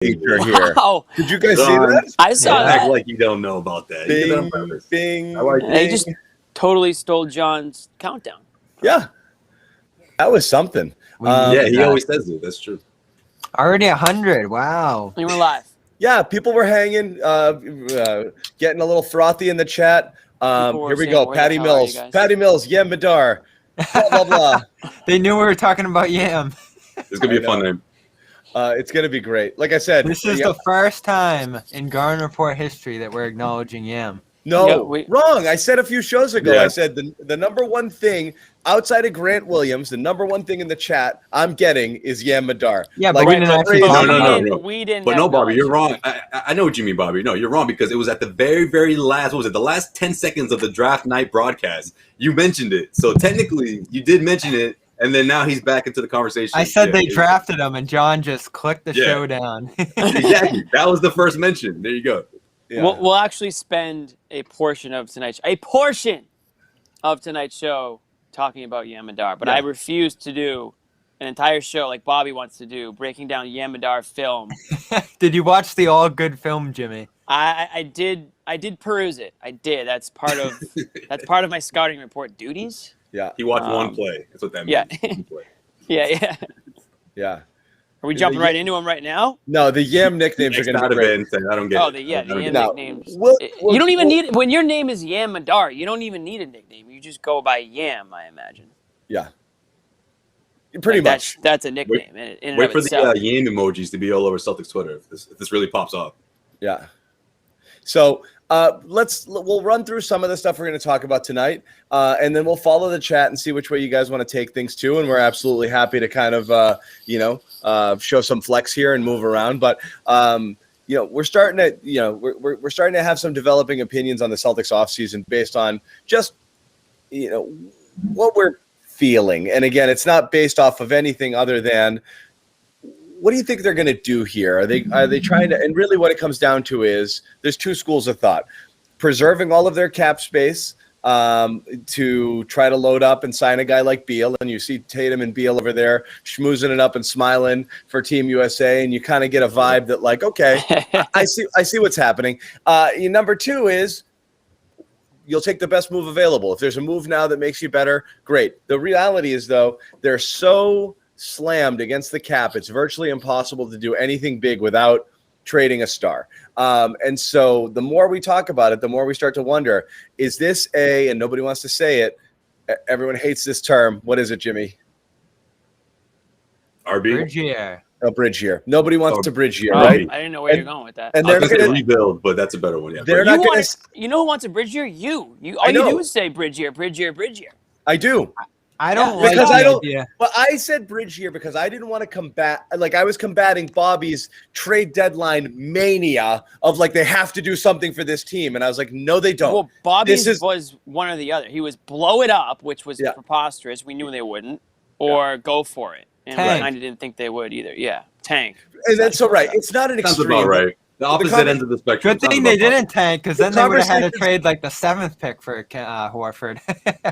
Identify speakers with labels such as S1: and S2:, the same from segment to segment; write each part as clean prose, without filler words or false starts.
S1: feature here.
S2: Wow.
S1: Did you guys see that?
S2: I saw
S3: Act
S2: that.
S3: like you don't know about that. You did that on purpose.
S1: Bing,
S3: I like
S2: They just totally stole John's countdown.
S1: Yeah. That was something.
S3: Yeah, he always says it. That's true.
S4: Already 100. Wow.
S2: We were live.
S1: Yeah, people were hanging, getting a little frothy in the chat. Here we go. Patty Mills. Patty Mills, Yam Madar. Blah, blah, blah.
S4: They knew we were talking about Yam.
S3: It's going to be a fun name.
S1: It's going to be great. Like I said.
S4: This is the first time in Garden Report history that we're acknowledging Yam.
S1: No, wrong. I said a few shows ago,
S3: Yeah.
S1: I said the number one thing outside of Grant Williams, the number one thing in the chat I'm getting is Yam Madar.
S4: Yeah,
S1: like,
S4: but we didn't actually talk about
S3: no.
S2: We didn't.
S3: But no, Bobby, you're wrong. I know what you mean, Bobby. No, you're wrong because it was at the very, very last, what was it, the last 10 seconds of the draft night broadcast. You mentioned it. So technically, you did mention it, and then now he's back into the conversation.
S4: I said they drafted him, and John just clicked the show down.
S3: Exactly. That was the first mention. There you go.
S1: Yeah.
S2: We'll actually spend a portion of tonight's show talking about Yam Madar, but I refuse to do an entire show like Bobby wants to do, breaking down Yam Madar film.
S4: Did you watch the All Good film, Jimmy?
S2: I did peruse it. I did. That's part of my scouting report duties.
S1: Yeah.
S3: He watched one play. That's what that means.
S2: Yeah.
S1: Yeah.
S2: Are we jumping right into them right now?
S1: No, the Yam nicknames are going to be great.
S3: I don't get it.
S2: The Yam nicknames.
S1: You
S2: don't even need, when your name is Yam Madar, you don't even need a nickname. You just go by Yam, I imagine.
S1: Yeah. Pretty much.
S2: That's a nickname.
S3: Wait for the Yam emojis to be all over Celtics Twitter if this really pops off.
S1: Yeah. So we'll run through some of the stuff we're going to talk about tonight, and then we'll follow the chat and see which way you guys want to take things to. And we're absolutely happy to kind of show some flex here and move around. But we're starting to we're starting to have some developing opinions on the Celtics offseason based on just what we're feeling. And again, it's not based off of anything other than, what do you think they're going to do here? Are they trying to, and really what it comes down to is there's two schools of thought: preserving all of their cap space to try to load up and sign a guy like Beal. And you see Tatum and Beal over there schmoozing it up and smiling for Team USA. And you kind of get a vibe that like, okay, I see what's happening. Number two is, you'll take the best move available. If there's a move now that makes you better, great. The reality is, though, they're so slammed against the cap, it's virtually impossible to do anything big without trading a star. And so the more we talk about it, the more we start to wonder, is this and nobody wants to say it, everyone hates this term. What is it, Jimmy?
S3: RB?
S4: Bridge year.
S1: A bridge year. Nobody wants to bridge year,
S2: Oh,
S1: right?
S2: I didn't know where you're going with that.
S1: And they're
S3: going to rebuild, but that's a better one. Yeah,
S1: they're not going to.
S2: You know who wants a bridge year? You do is say bridge year, bridge year, bridge year.
S1: I do.
S4: I don't
S1: because
S4: like
S1: I don't.
S4: idea.
S1: But I said bridge year because I didn't want to combat. Like I was combating Bobby's trade deadline mania of like they have to do something for this team, and I was like, no, they don't.
S2: Well, Bobby's was one or the other. He was blow it up, which was preposterous. We knew they wouldn't, or go for it, and I kind of didn't think they would either. Yeah, tank.
S1: And that's so right. It's not an
S3: Sounds
S1: extreme.
S3: about right. The opposite ends of the spectrum.
S4: Good thing they didn't tank, because then they would have had to trade like the 7th pick for Horford.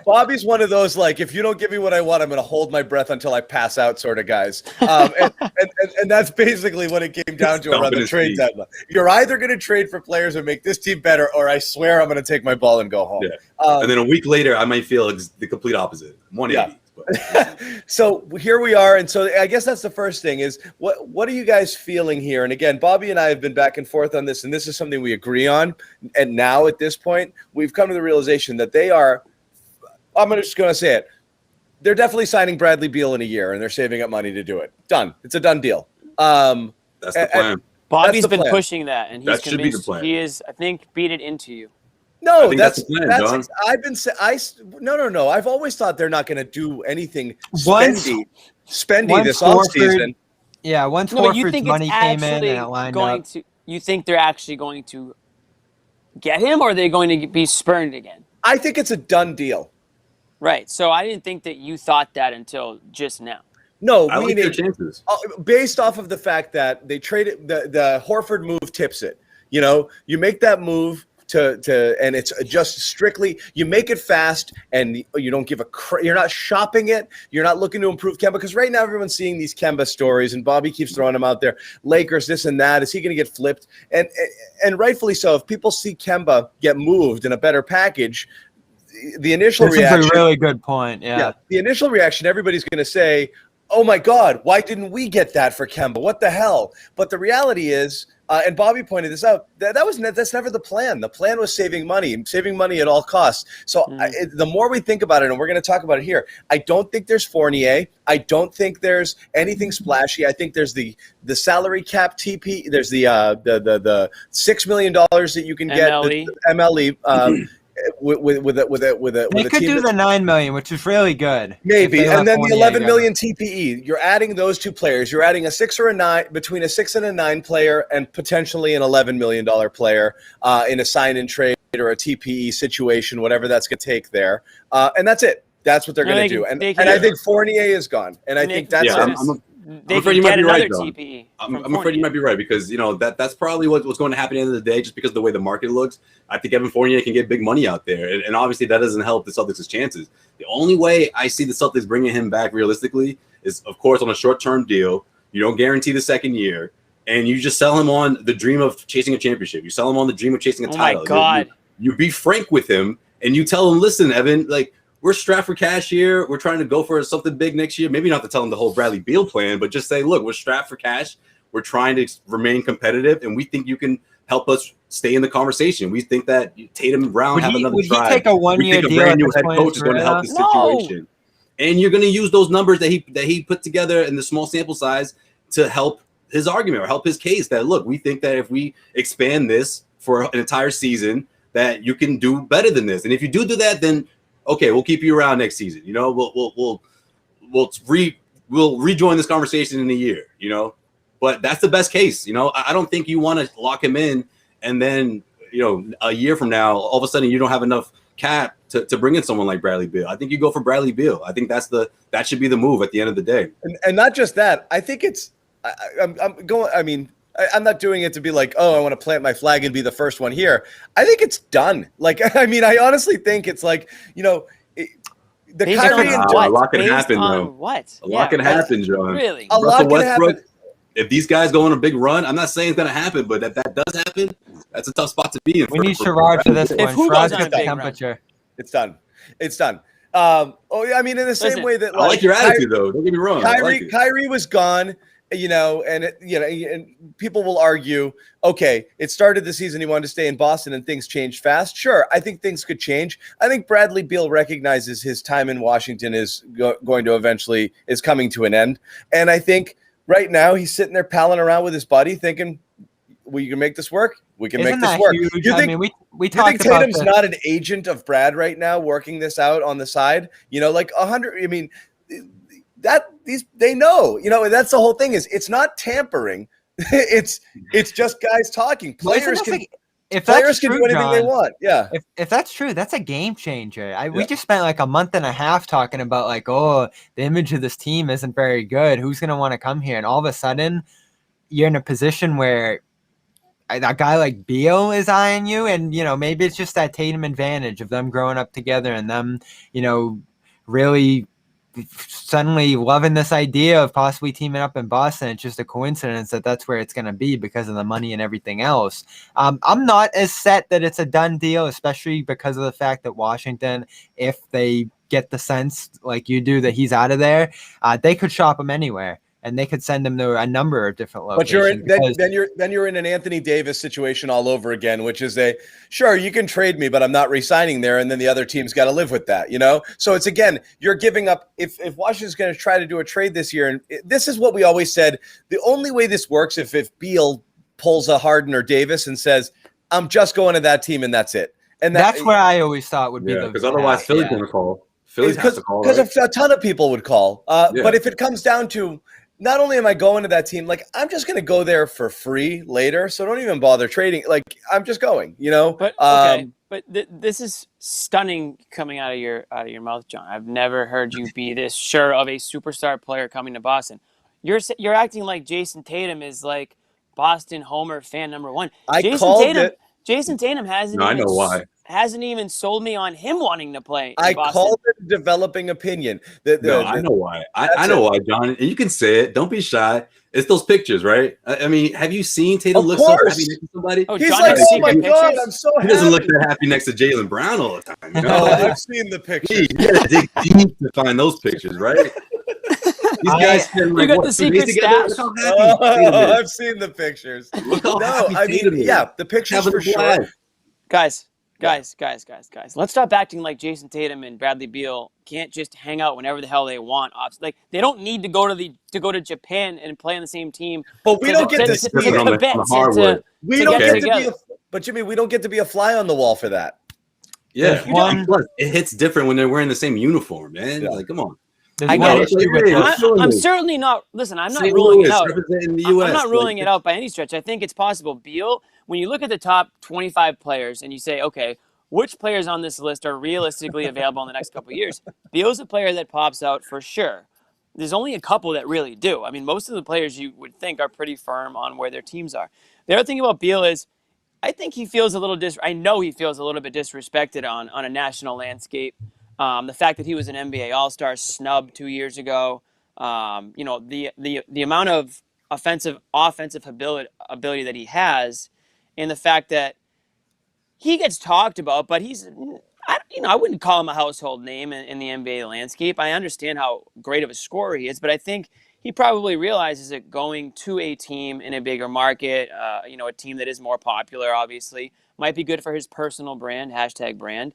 S1: Bobby's one of those, like, if you don't give me what I want, I'm going to hold my breath until I pass out sort of guys. And that's basically what it came down to around the trade deadline. You're either going to trade for players and make this team better, or I swear I'm going to take my ball and go home.
S3: Yeah. And then a week later, I might feel the complete opposite. 180. Yeah.
S1: So here we are, and so I guess that's the first thing is what are you guys feeling here? And again, Bobby and I have been back and forth on this, and this is something we agree on. And now at this point, we've come to the realization that they are. I'm just going to say it. They're definitely signing Bradley Beal in a year, and they're saving up money to do it. Done. It's a done deal.
S3: That's the plan.
S2: Bobby's been pushing that, and he's
S3: that should be the plan.
S2: He is, I think, beat it into you.
S1: No,
S3: that's the plan, John.
S1: I've been no. I've always thought they're not going to do anything spendy this offseason.
S4: Yeah, once Horford's money came in and it lined up.
S2: You think they're actually going to get him, or are they going to be spurned again?
S1: I think it's a done deal.
S2: Right. So I didn't think that you thought that until just now.
S1: No,
S3: I like their chances.
S1: Based off of the fact that they traded the Horford move tips it. You know, you make that move and it's just strictly you make it fast and you don't give you're not shopping it. You're not looking to improve Kemba because right now everyone's seeing these Kemba stories and Bobby keeps throwing them out there. Lakers, this and that. Is he going to get flipped? And rightfully so. If people see Kemba get moved in a better package, the initial reaction.
S4: That's a really good point. Yeah.
S1: The initial reaction, everybody's going to say, oh my God, why didn't we get that for Kemba? What the hell? But the reality is, and Bobby pointed this out, that's never the plan. The plan was saving money at all costs. So the more we think about it, and we're going to talk about it here, I don't think there's Fournier. I don't think there's anything splashy. I think there's the salary cap TP. There's the $6 million that you can get MLE. With a
S4: they could do the $9 million, which is really good.
S1: Maybe, and then the $11 million TPE. You're adding those two players. You're adding a 6 or a 9 between a 6 and a 9 player, and potentially an $11 million player in a sign and trade or a TPE situation, whatever that's going to take there, and that's it. That's what they're going to do. And I think Fournier is gone, and I think that's it.
S2: I'm afraid you might be right, though.
S3: I'm afraid you might be right because that's probably what's going to happen at the end of the day, just because of the way the market looks. I think Evan Fournier can get big money out there, and obviously that doesn't help the Celtics' chances. The only way I see the Celtics bringing him back realistically is, of course, on a short-term deal. You don't guarantee the second year, and you just sell him on the dream of chasing a championship. You sell him on the dream of chasing a title.
S2: Oh my God!
S3: You be frank with him, and you tell him, listen, Evan, we're strapped for cash here. We're trying to go for something big next year. Maybe not to tell them the whole Bradley Beal plan, but just say, look, we're strapped for cash. We're trying to remain competitive, and we think you can help us stay in the conversation. We think that Tatum and Brown have another try.
S4: Would he take a one-year deal?
S3: A brand new head coach is going to help the situation. And you're going to use those numbers that he put together in the small sample size to help his argument or help his case that, look, we think that if we expand this for an entire season, that you can do better than this. And if you do that, then okay, we'll keep you around next season. We'll rejoin this conversation in a year. But that's the best case. I don't think you want to lock him in, and then a year from now, all of a sudden you don't have enough cap to bring in someone like Bradley Beal. I think you go for Bradley Beal. I think that should be the move at the end of the day.
S1: And not just that. I think it's. I'm going. I mean. I'm not doing it to be like, oh, I want to plant my flag and be the first one here. I think it's done. I honestly think it's like, the Kyrie and
S3: a lot can happen, though.
S2: What?
S3: A lot can happen, John.
S2: Really?
S1: A lot can happen.
S3: If these guys go on a big run, I'm not saying it's going to happen, but if that does happen, that's a tough spot to be in.
S4: We need Sherrod for this one.
S2: Sherrod's
S4: got the temperature.
S1: It's done. It's done. In the same way that
S3: I like your attitude, though. Don't get me wrong.
S1: Kyrie was gone. And people will argue, okay, it started the season, he wanted to stay in Boston and things changed fast. Sure, I think things could change. I think Bradley Beal recognizes his time in Washington is going to eventually is coming to an end. And I think right now he's sitting there palling around with his buddy thinking, we can make this work. We can make this work.
S4: Huge?
S1: You think,
S4: we talked
S1: you think Tatum's not an agent of Brad right now working this out on the side? 100, I mean, they know, that's the whole thing is it's not tampering. it's just guys talking. Players can do anything they want. Yeah.
S4: If that's true, that's a game changer. We just spent a month and a half talking about the image of this team isn't very good. Who's going to want to come here? And all of a sudden you're in a position where a guy like Beal is eyeing you. And, maybe it's just that Tatum advantage of them growing up together and them, really suddenly loving this idea of possibly teaming up in Boston. It's just a coincidence that that's where it's going to be because of the money and everything else. I'm not as set that it's a done deal, especially because of the fact that Washington, if they get the sense like you do that he's out of there, they could shop him anywhere. And they could send him to a number of different locations.
S1: But then you're in an Anthony Davis situation all over again, which is sure, you can trade me, but I'm not re-signing there, and then the other team's got to live with that, So it's again, you're giving up. If Washington's going to try to do a trade this year, and this is what we always said, the only way this works if Beal pulls a Harden or Davis and says, I'm just going to that team and that's it. And
S4: that's where I always thought would be
S3: because otherwise Philly's going to call. Philly's has to call. Because
S1: a ton of people would call. But if it comes down to not only am I going to that team, I'm just going to go there for free later, so don't even bother trading. I'm just going, But
S2: okay, but this is stunning coming out of your mouth, John. I've never heard you be this sure of a superstar player coming to Boston. You're acting like Jason Tatum is Boston homer fan number one.
S1: I called it.
S2: Jason Tatum hasn't.
S3: No, I know why.
S2: Hasn't even sold me on him wanting to play.
S1: I
S2: Boston.
S1: called it a developing opinion.
S3: I know why. I know why, John. And you can say it. Don't be shy. It's those pictures, right? I mean, have you seen Tatum look so happy next to somebody?
S2: Oh,
S1: He's
S2: John
S1: like,
S2: has
S1: oh my
S2: secret
S1: God,
S2: pictures?
S1: I'm so happy.
S3: He doesn't look that happy next to Jaylen Brown all the time. You know?
S1: No,
S3: Like,
S1: I've seen the pictures.
S3: you gotta dig deep to find those pictures, right? These guys spend like
S2: You got
S3: what,
S2: the
S3: 2 days
S2: secret
S3: together?
S2: stash?
S3: Look how happy Tatum is.
S1: I've seen the pictures.
S3: Look how
S1: No,
S3: happy
S1: I
S3: Tatum
S1: mean,
S3: is.
S1: yeah, the pictures
S3: Having
S1: for
S3: a blast.
S1: sure.
S2: Guys. Let's stop acting like Jason Tatum and Bradley Beal can't just hang out whenever the hell they want. Like they don't need to go to Japan and play on the same team.
S1: But we don't get to
S2: to
S1: see it.
S3: on the
S2: Tibet
S3: hardwood.
S1: We
S2: to
S1: don't
S2: get
S1: get to be
S2: together.
S1: but Jimmy, we don't get to be a fly on the wall for that.
S3: Yeah,
S4: One-
S3: plus, it hits different when they're wearing the same uniform, man.
S1: Yeah.
S3: Like, come on.
S4: There's
S2: I
S4: one
S2: get it.
S4: issue with this.
S2: I'm certainly not. Listen, I'm not
S3: St.
S2: ruling
S3: Louis,
S2: it out.
S3: representing the
S2: I'm
S3: US.
S2: not ruling
S3: like,
S2: it out by any stretch. I think it's possible. Beal, when you look at the top 25 players and you say, okay, which players on this list are realistically available in the next couple of years? Beal's a player that pops out for sure. There's only a couple that really do. I mean, most of the players you would think are pretty firm on where their teams are. The other thing about Beal is I think he feels a little I know he feels a little bit disrespected on a national landscape. The fact that he was an NBA All-Star snub 2 years ago, the amount of offensive ability that he has, and the fact that he gets talked about, but I wouldn't call him a household name in the NBA landscape. I understand how great of a scorer he is, but I think he probably realizes that going to a team in a bigger market, a team that is more popular, obviously, might be good for his personal brand, #brand.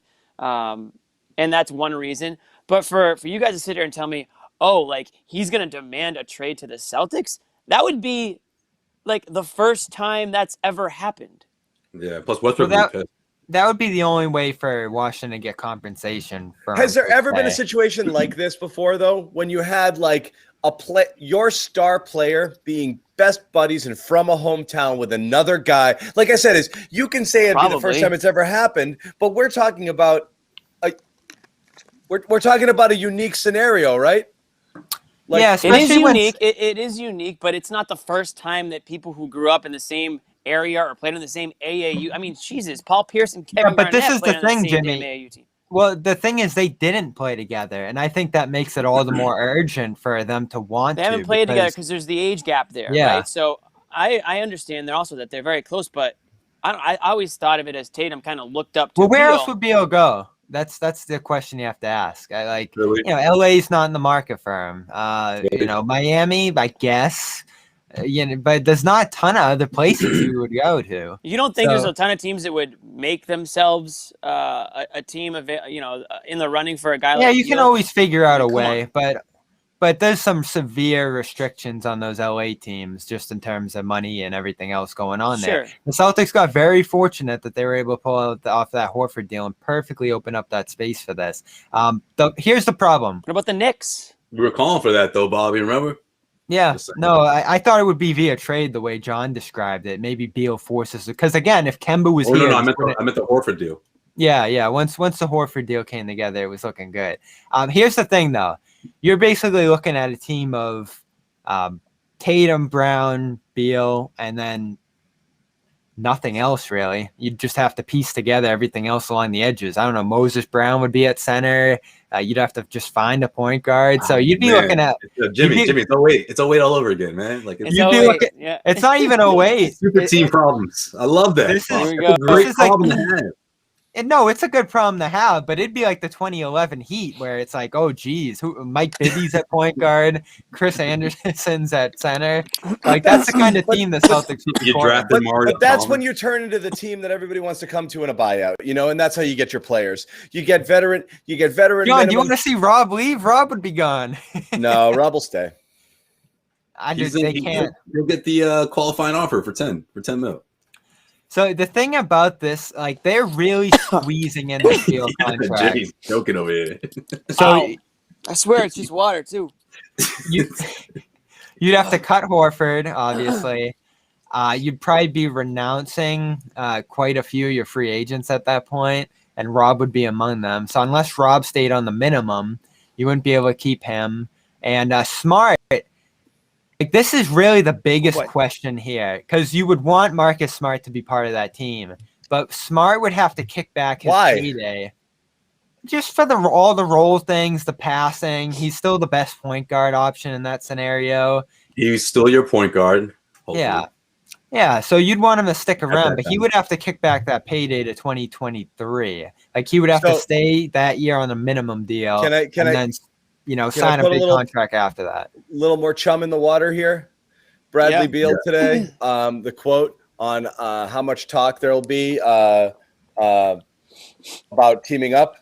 S2: And that's one reason. But for you guys to sit here and tell me, oh, like he's going to demand a trade to the Celtics, that would be like the first time that's ever happened.
S3: Yeah, plus Westbrook.
S4: That would be the only way for Washington to get compensation.
S1: Has there ever been a situation like this before, though, when you had like your star player being best buddies and from a hometown with another guy? Like I said, you can say it'd be the first time it's ever happened, but we're talking about we're talking about a unique scenario, right? Like,
S4: yeah,
S2: it is unique. It is unique, but it's not the first time that people who grew up in the same area or played on the same AAU. I mean, Jesus, Paul Pierce and Kevin
S4: but
S2: Garnett
S4: this is
S2: played
S4: the
S2: on
S4: thing,
S2: the same
S4: Jimmy.
S2: damn AAU team.
S4: Well, the thing is, they didn't play together, and I think that makes it all the more urgent for them to want to.
S2: They haven't played together because there's the age gap there, right? So I understand that they're very close, but I always thought of it as Tatum kind of looked up to
S4: Well, where
S2: Beal.
S4: else would Beal go? That's the question you have to ask.
S3: Really?
S4: LA's not in the market for him. Miami, I guess. But there's not a ton of other places you would go to.
S2: You don't think there's a ton of teams that would make themselves a team of in the running for a guy like
S4: Yeah, you
S2: Beal?
S4: can always figure out a
S2: Come
S4: way,
S2: on.
S4: but there's some severe restrictions on those LA teams just in terms of money and everything else going on there.
S2: Sure.
S4: The Celtics got very fortunate that they were able to pull off that Horford deal and perfectly open up that space for this. Here's the problem.
S2: What about the Knicks?
S3: We were calling for that though, Bobby. Remember?
S4: Yeah, no, I thought it would be via trade the way John described it. Maybe Beal forces it because again, if Kemba was here,
S3: No, I meant the Horford deal.
S4: Yeah. Once the Horford deal came together, it was looking good. Here's the thing, though. You're basically looking at a team of Tatum, Brown, Beal, and then nothing else really. You'd just have to piece together everything else along the edges. I don't know. Moses Brown would be at center. You'd have to just find a point guard. So you'd be looking at
S3: Jimmy. It's 08 all over again, man. Like
S2: It's
S4: you'd be looking. Yeah. It's not even 08.
S3: Super team problems. I love that.
S4: This is,
S2: Here we go.
S3: a great
S4: This is like-
S3: problem to have.
S4: No, it's a good problem to have, but it'd be like the 2011 Heat where it's like, oh, geez, Mike Bibby's at point guard, Chris Anderson's at center. Like, that's the kind of team the Celtics would be
S3: You
S4: forming.
S3: drafted Mario.
S1: But that's when you turn into the team that everybody wants to come to in a buyout, and that's how you get your players. You get veteran.
S4: John, do you want to see Rob leave? Rob would be gone.
S1: No, Rob will stay.
S4: They can't.
S3: He'll get the qualifying offer for 10 mil.
S4: So the thing about this, like, they're really squeezing in the Beal contract.
S3: Jimmy's joking over here.
S4: So
S2: Ow. I swear it's just water too.
S4: you'd have to cut Horford, obviously. You'd probably be renouncing quite a few of your free agents at that point, and Rob would be among them. So unless Rob stayed on the minimum, you wouldn't be able to keep him. And Smart, like, this is really the biggest question here, because you would want Marcus Smart to be part of that team. but Smart would have to kick back his
S1: Why?
S4: payday. Just for all the roll things, the passing. He's still the best point guard option in that scenario.
S3: He's still your point guard. Hopefully.
S4: Yeah. Yeah, so you'd want him to stick around,
S3: that
S4: but he
S3: time.
S4: would have to kick back that payday to 2023. Like he would have to
S1: So-
S4: stay that year on a minimum deal,
S1: Can I
S4: then sign a
S1: put a
S4: big
S1: little-
S4: contract after that.
S1: little more chum in the water here? Bradley
S2: Yeah.
S1: Beal today, the quote on how much talk there will be about teaming up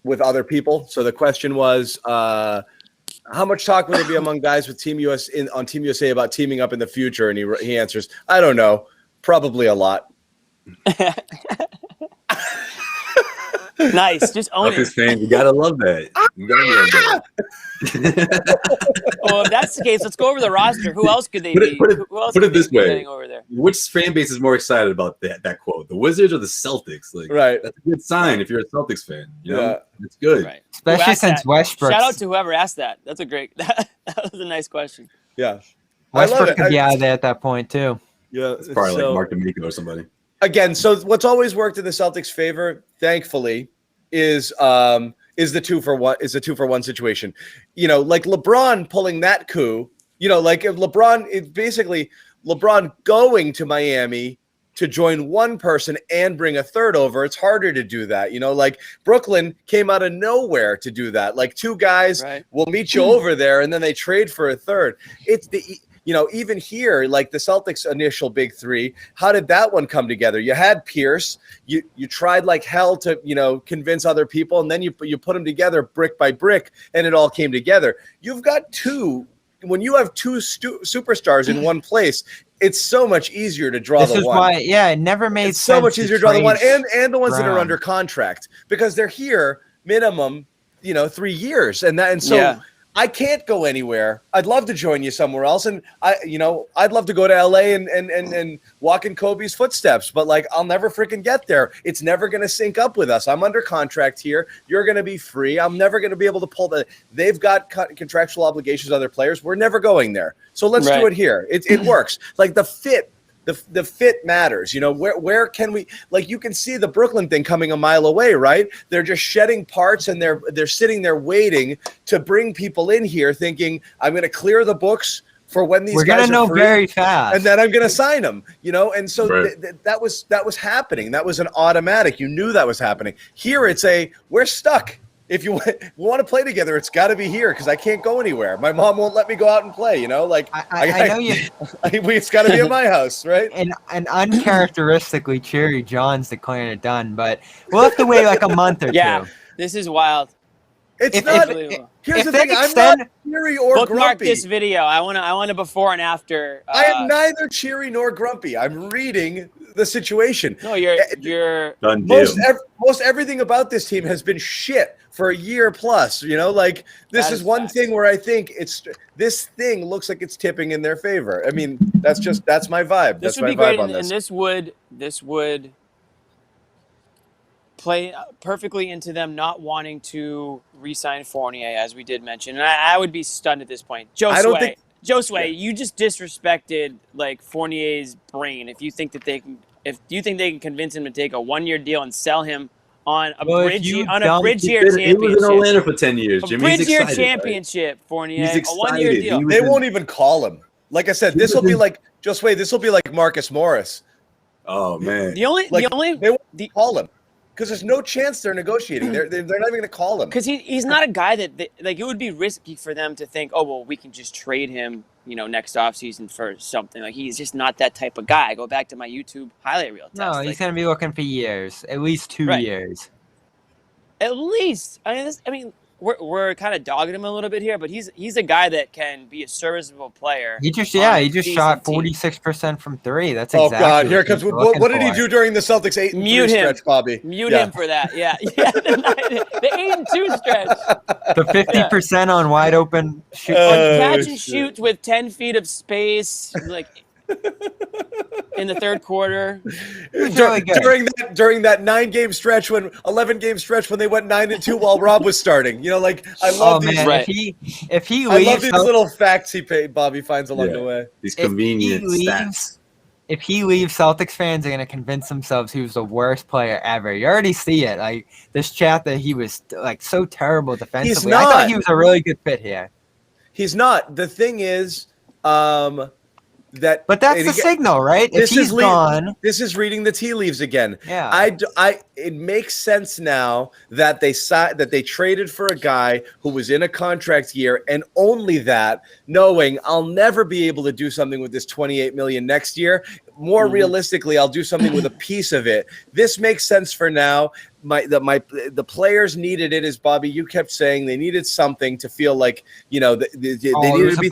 S1: with other people. So the question was, how much talk will there be among guys with Team US on Team USA about teaming up in the future? And he answers, I don't know, probably a lot.
S2: Nice. Just own
S3: Celtics
S2: it.
S3: fan, you gotta love that. You gotta love that.
S2: Well, if that's the case, let's go over the roster. Who else could they
S3: Put it-
S2: be?
S3: put it-
S2: Who else
S3: put it
S2: could they
S3: this
S2: be
S3: way.
S2: getting over there?
S3: Which fan base is more excited about that quote? The Wizards or the Celtics? Like,
S1: Right.
S3: that's a good sign if you're a Celtics fan. You know,
S1: Yeah.
S3: it's good.
S2: Right. Who
S4: Especially
S2: asked
S4: since
S2: that?
S4: Westbrook.
S2: Shout out to whoever asked that. That's a great. That was a nice question.
S1: Yeah. I love
S4: Westbrook
S1: it.
S4: could be out of there at that point too.
S1: Yeah.
S3: It's probably
S1: so-
S3: like Mark D'Amico or somebody.
S1: Again, so what's always worked in the Celtics' favor, thankfully, is the 2-for-1 situation. You know, like LeBron pulling that coup. You know, like if LeBron, it's basically LeBron going to Miami to join one person and bring a third over. It's harder to do that. You know, like Brooklyn came out of nowhere to do that. Like two guys
S2: Right.
S1: will meet you over there, and then they trade for a third. It's the even here, like the Celtics' initial big three, how did that one come together? You had Pierce, you tried like hell to convince other people, and then you put them together brick by brick, and it all came together. You've got two. When you have two superstars in one place, it's so much easier to draw
S4: This
S1: the
S4: is
S1: one.
S4: why, it never made
S1: It's
S4: sense.
S1: so much easier to draw the one,
S4: trade
S1: and the ones that are
S4: Brown.
S1: under contract because they're here minimum, 3 years, and so.
S2: Yeah.
S1: I can't go anywhere. I'd love to join you somewhere else, and I'd love to go to LA and walk in Kobe's footsteps. But like, I'll never freaking get there. It's never going to sync up with us. I'm under contract here. You're going to be free. I'm never going to be able to pull the. They've got contractual obligations to other players. We're never going there. So let's do
S2: Right.
S1: it here. It works. Like the fit. The fit matters. Where can we, like, you can see the Brooklyn thing coming a mile away, right? They're just shedding parts, and they're sitting there waiting to bring people in here thinking, I'm going to clear the books for when these
S4: We're
S1: guys
S4: gonna
S1: are
S4: know
S1: free,
S4: very fast.
S1: and then I'm going to sign them, and so
S3: Right.
S1: that was happening. That was an automatic. You knew that was happening. Here it's we're stuck. If you want to play together, it's got to be here because I can't go anywhere. My mom won't let me go out and play. Like
S4: I know you.
S1: it's got to be at my house, right?
S4: And uncharacteristically cheery, John's declaring it done, but we'll have to wait like a month or
S2: Yeah.
S4: two.
S2: This is wild.
S1: It's
S4: If-
S1: not.
S2: if-
S1: Here's
S4: if
S1: the
S4: they
S1: thing. I'm
S4: extend-
S1: not cheery or
S2: Bookmark
S1: grumpy.
S2: this video. I want a before and after.
S1: I am neither cheery nor grumpy. I'm reading the situation.
S2: No, you're.
S3: Done deal.
S1: Most everything about this team has been shit for a year plus. Like this
S2: That
S1: is
S2: is
S1: one
S2: facts.
S1: thing where I think this thing looks like it's tipping in their favor. I mean, that's my vibe.
S2: This
S1: That's
S2: would
S1: my
S2: be great,
S1: vibe on
S2: and
S1: this.
S2: this would play perfectly into them not wanting to re-sign Fournier, as we did mention. And I would be stunned at this point.
S1: I don't think-
S2: Josue, you just disrespected like Fournier's brain. If you think that they can convince him to take a 1-year deal and sell him on a
S4: Well, if
S2: bridge
S4: you
S2: on a
S4: dump-
S2: bridge
S3: He
S2: year
S3: was in
S2: championship.
S3: Orlando for 10 years,
S2: A
S3: Jimmy.
S2: bridge
S3: He's
S2: year
S3: excited, right?
S2: championship, Fournier.
S3: He's
S2: A 1-year
S3: excited.
S2: deal.
S3: He was
S1: They
S3: in-
S1: won't even call him. Like I said, this will be like Josue. This will be like Marcus Morris.
S3: Oh man.
S2: The only
S1: They won't call him because there's no chance they're negotiating. They're not even going to call him.
S2: Because he's not a guy that like it would be risky for them to think, oh well, we can just trade him, next offseason for something. Like he's just not that type of guy. Go back to my YouTube highlight reel test.
S4: No, he's
S2: Like,
S4: gonna be looking for years, at least 2
S2: Right.
S4: years.
S2: at least. We're kind of dogging him a little bit here, but he's a guy that can be a serviceable player.
S4: He just
S2: on a
S4: he just
S2: decent
S4: shot
S2: team.
S4: 46% from three. That's
S1: Oh
S4: exactly.
S1: God! Here
S4: what
S1: comes.
S4: he's
S1: What
S4: looking
S1: did he
S4: for.
S1: do during the Celtics 8-3
S2: Mute him.
S1: stretch, Bobby?
S2: Mute
S1: Yeah.
S2: him for that. Yeah, the 8-2 stretch.
S4: The 50% on wide open shoot.
S1: Oh,
S2: Catch and
S1: shit.
S2: shoot with 10 feet of space, like in the third quarter.
S4: was really good.
S1: During that 11-game stretch when they went 9-2 while Rob was starting. I
S4: Oh
S1: love these.
S4: man,
S2: Right.
S4: if he
S1: I
S4: leaves,
S1: love these little facts Bobby finds along
S3: Yeah.
S1: the way.
S3: These
S4: if he
S3: convenient
S4: leaves,
S3: stats.
S4: if he leaves, Celtics fans are going to convince themselves he was the worst player ever. You already see it. Like this chat that he was like so terrible defensively. I thought he was a really good fit here.
S1: He's not. The thing is,
S4: but that's the signal, right? If he's gone,
S1: this is reading the tea leaves again.
S4: Yeah,
S1: it makes sense now that they traded for a guy who was in a contract year, and only that, knowing I'll never be able to do something with this $28 million next year. More realistically, I'll do something with a piece of it. This makes sense for now. The players needed it, as Bobby, you kept saying, they needed something to feel like, they needed to be.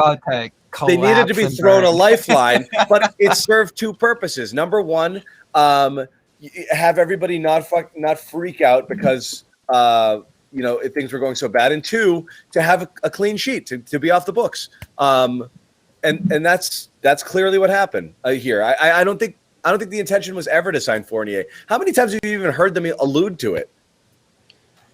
S1: They needed to be thrown a lifeline, but it served two purposes. Number one, have everybody not freak out because if things were going so bad, and two, to have a clean sheet to be off the books. And that's clearly what happened here. I don't think the intention was ever to sign Fournier. How many times have you even heard them allude to it?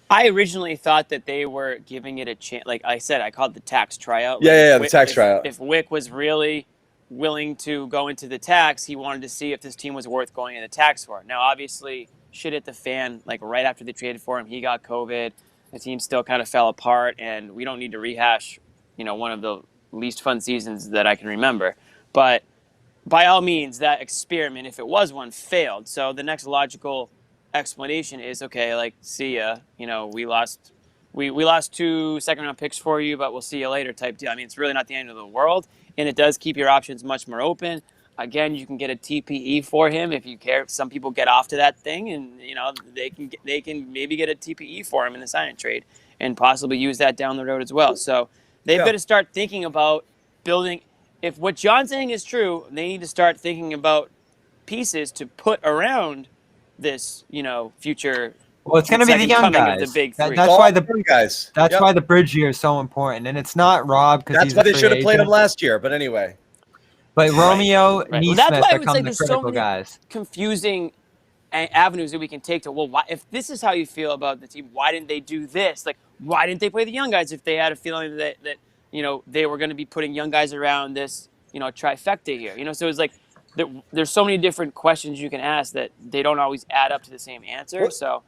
S2: I originally thought that they were giving it a chance. Like I said, I called it the tax tryout.
S1: The tax tryout.
S2: If Wick was really willing to go into the tax, he wanted to see if this team was worth going in the tax for. Now, obviously, shit hit the fan. Like right after they traded for him, he got COVID. The team still kind of fell apart, and we don't need to rehash, one of the least fun seasons that I can remember. But by all means, that experiment, if it was one, failed. So the next logical explanation is, okay, like, see ya, we lost 2 second-round picks for you, but we'll see you later type deal. I mean, it's really not the end of the world, and it does keep your options much more open. Again, you can get a TPE for him if you care. Some people get off to that thing, and they can maybe get a TPE for him in the sign-and trade and possibly use that down the road as well. So they've got to start thinking about building. If what John's saying is true, they need to start thinking about pieces to put around this, future.
S4: Well, it's going to be the young guys.
S2: The big three.
S4: That's why the
S1: young guys.
S4: That's why the bridge year is so important, and it's not Rob because
S1: that's why they should have played him last year. But anyway,
S4: Romeo, Neesmith
S2: that's why
S4: become the critical
S2: so
S4: guys.
S2: Confusing avenues that we can take to. Well, if this is how you feel about the team, why didn't they do this? Like, why didn't they play the young guys if they had a feeling that they were going to be putting young guys around this trifecta here? So it's like. There's so many different questions you can ask that they don't always add up to the same answer. So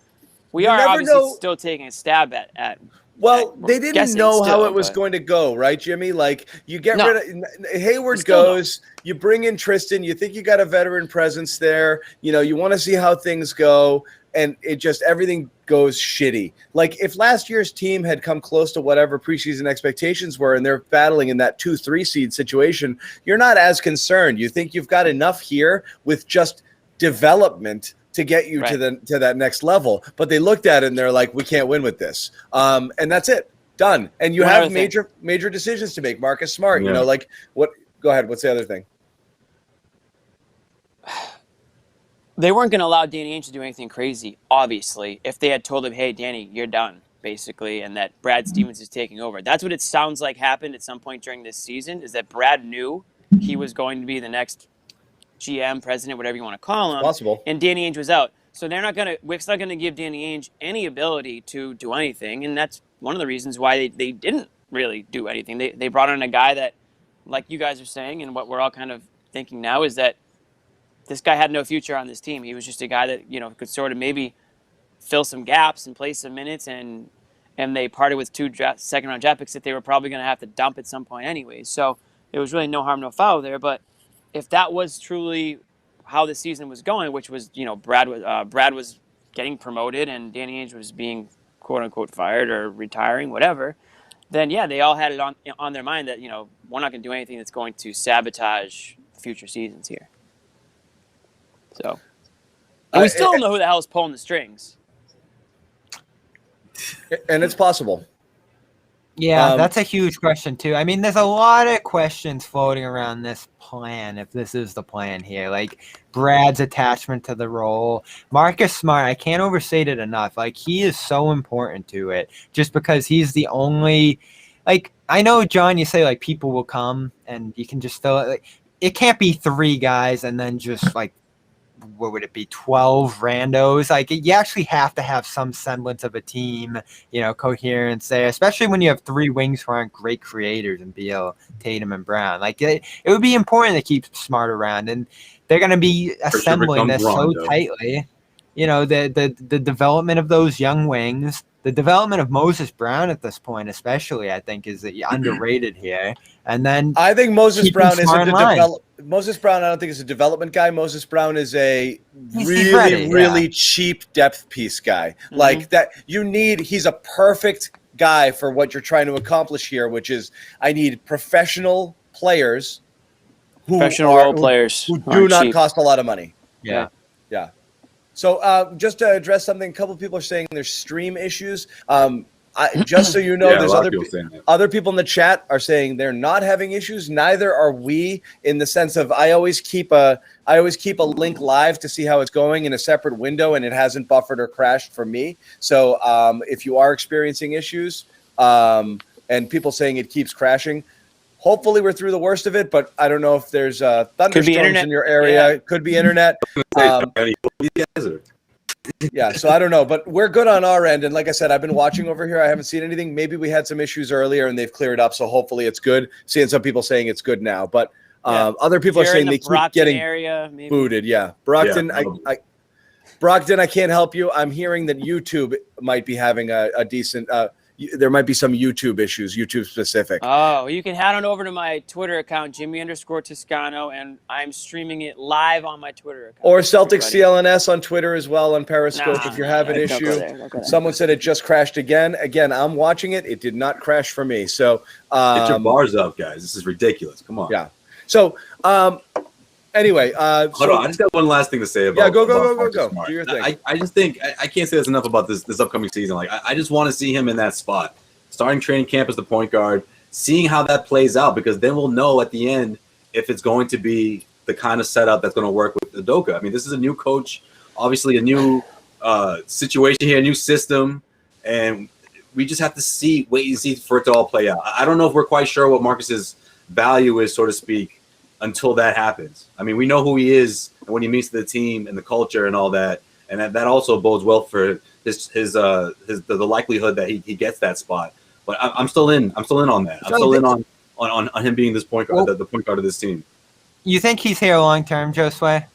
S2: we are obviously still taking a stab at.
S1: Well, they didn't know how it was going to go, right, Jimmy? Like, you get rid of Hayward goes, you bring in Tristan, you think you got a veteran presence there, you want to see how things go, and it just everything goes shitty. Like, if last year's team had come close to whatever preseason expectations were and they're battling in that 2-3 seed situation, you're not as concerned. You think you've got enough here with just development to get you to that next level. But they looked at it and they're like, we can't win with this. And that's it. Done. And you have major decisions to make. Marcus Smart, what? Go ahead. What's the other thing?
S2: They weren't going to allow Danny Ainge to do anything crazy, obviously, if they had told him, hey, Danny, you're done, basically, and that Brad Stevens is taking over. That's what it sounds like happened at some point during this season, is that Brad knew he was going to be the next GM, president, whatever you want to call him.
S1: Possible.
S2: And Danny Ainge was out. So Wick's not going to give Danny Ainge any ability to do anything, and that's one of the reasons why they didn't really do anything. They brought in a guy that, like you guys are saying, and what we're all kind of thinking now is that this guy had no future on this team. He was just a guy that, could sort of maybe fill some gaps and play some minutes, and they parted with 2 second-round draft picks that they were probably going to have to dump at some point anyways. So there was really no harm, no foul there. But if that was truly how the season was going, which was, Brad was getting promoted and Danny Ainge was being quote-unquote fired or retiring, whatever, then, they all had it on their mind that, we're not going to do anything that's going to sabotage future seasons here. So, and we still don't know who the hell is pulling the strings.
S1: And it's possible.
S4: Yeah, that's a huge question, too. I mean, there's a lot of questions floating around this plan, if this is the plan here. Like, Brad's attachment to the role. Marcus Smart, I can't overstate it enough. Like, he is so important to it just because he's the only – like, I know, John, you say, like, people will come and you can just fill it. Like, it can't be 3 guys and then just, like, what would it be, 12 randos? Like, you actually have to have some semblance of a team, coherence there, especially when you have 3 wings who aren't great creators in Beal, Tatum, and Brown. Like, it would be important to keep Smart around. And they're going to be
S3: sure
S4: assembling
S3: becomes
S4: this so
S3: Rondo.
S4: tightly. You know, the development of those young wings, the development of Moses Brown at this point, especially, I think, is underrated here. And then
S1: I think Moses
S4: keeping
S1: Brown isn't
S4: Smart
S1: a
S4: in line.
S1: Moses Brown, I don't think is a development guy. Moses Brown is a
S4: He's ready,
S1: really cheap depth piece guy. Like that, he's a perfect guy for what you're trying to accomplish here, which is I need professional players who
S2: role players
S1: who do not
S2: cheap.
S1: cost a lot of money.
S4: Yeah.
S1: Yeah. So just to address something, a couple of people are saying there's stream issues. Just so you know,
S3: Yeah, a
S1: there's
S3: lot of people saying that.
S1: other people in the chat are saying they're not having issues. Neither are we, in the sense of I always keep a link live to see how it's going in a separate window, and it hasn't buffered or crashed for me. So if you are experiencing issues and people saying it keeps crashing, hopefully we're through the worst of it. But I don't know if there's thunderstorms in your area.
S2: Yeah.
S1: It could be internet. Yeah, so I don't know, but we're good on our end. And like I said, I've been watching over here. I haven't seen anything. Maybe we had some issues earlier and they've cleared up. So hopefully it's good. Seeing some people saying it's good now, but other people are saying they keep getting booted. Yeah, Brockton.
S3: Yeah,
S1: Brockton, I can't help you. I'm hearing that YouTube might be having a decent. There might be some YouTube issues, YouTube specific.
S2: Oh, you can head on over to my Twitter account, Jimmy_Toscano, and I'm streaming it live on my Twitter account.
S1: Or Celtics CLNS on Twitter as well, on Periscope if you have an issue.
S2: Don't go there.
S1: Someone said it just crashed again. Again, I'm watching it. It did not crash for me. So
S3: get your bars up, guys. This is ridiculous. Come on.
S1: Yeah. So anyway,
S3: hold on. I just got one last thing to say about.
S1: Yeah, go.
S3: Smart.
S1: Do your thing.
S3: I just think I can't say this enough about this upcoming season. Like I just want to see him in that spot, starting training camp as the point guard, seeing how that plays out, because then we'll know at the end if it's going to be the kind of setup that's going to work with Udoka. I mean, this is a new coach, obviously a new situation here, a new system, and we just have to wait and see for it to all play out. I don't know if we're quite sure what Marcus's value is, so to speak, until that happens. I mean, we know who he is and when he meets the team and the culture and all that, and that also bodes well for the likelihood that he gets that spot. But I'm still in on that. I'm still in on him being this point guard, the point guard of this team.
S4: You think he's here long term, Josue?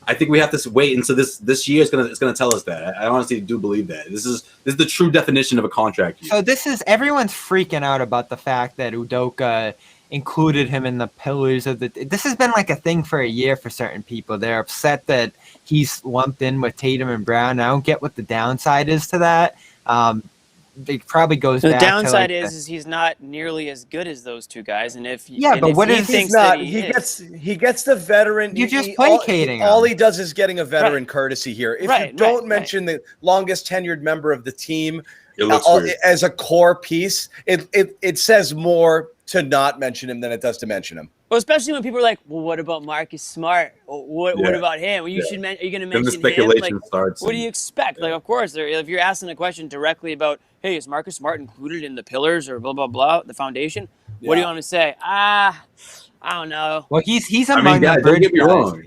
S3: I think we have to wait, and so this year is gonna tell us that. I honestly do believe that this is the true definition of a contract year.
S4: So everyone's freaking out about the fact that Udoka included him in the pillars of this has been like a thing for a year for certain people. They're upset that he's lumped in with Tatum and Brown. I don't get what the downside is to that. It probably goes back to
S2: the downside
S4: like
S2: is he's not nearly as good as those two guys. And if
S1: he gets the veteran.
S4: You're just placating him.
S1: All he does is getting a veteran courtesy here. If you don't mention the longest tenured member of the team as a core piece, it says more to not mention him than it does to mention him.
S2: Well, especially when people are like, "Well, what about Marcus Smart? What about him? Well, you should. Are you going to mention him? Like, what do you expect? Like, of course, if you're asking a question directly about, hey, is Marcus Smart included in the pillars or blah blah blah, the foundation? What do you want me to say? I don't know.
S4: Well, he's
S3: don't
S4: among
S3: get me wrong.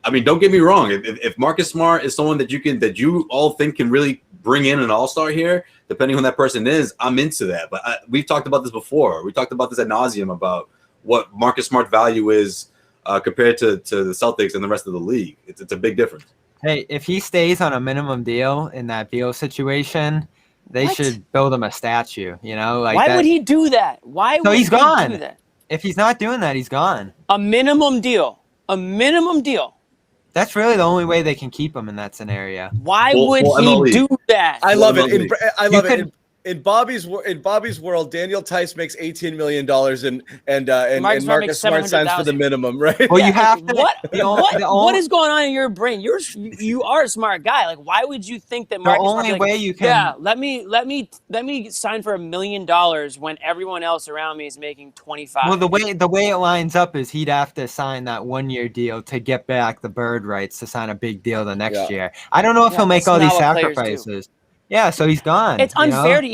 S3: I mean, don't get me wrong. If Marcus Smart is someone that you all think can really bring in an all-star here, depending on who that person is, I'm into that. But we've talked about this before. We talked about this ad nauseum about what Marcus Smart's value is compared to the Celtics and the rest of the league. It's a big difference.
S4: Hey, if he stays on a minimum deal in that Beal situation, they should build him a statue. You know, like
S2: why would he do that?
S4: So he's gone. Do that? If he's not doing that, he's gone.
S2: A minimum deal.
S4: That's really the only way they can keep him in that scenario.
S2: Why would he do that?
S1: I love it. I love it. In Bobby's world, Daniel Tice makes $18 million and Marcus Smart signs for the minimum, right?
S4: Well, you have to.
S2: What is going on in your brain? You are a smart guy. Like, why would you think that Marcus?
S4: The only way you can.
S2: Yeah, let me sign for $1 million when everyone else around me is making 25.
S4: Well, the way it lines up is he'd have to sign that 1-year deal to get back the bird rights to sign a big deal the next year. I don't know if he'll make all these sacrifices. Yeah, so he's gone.
S2: It's unfair to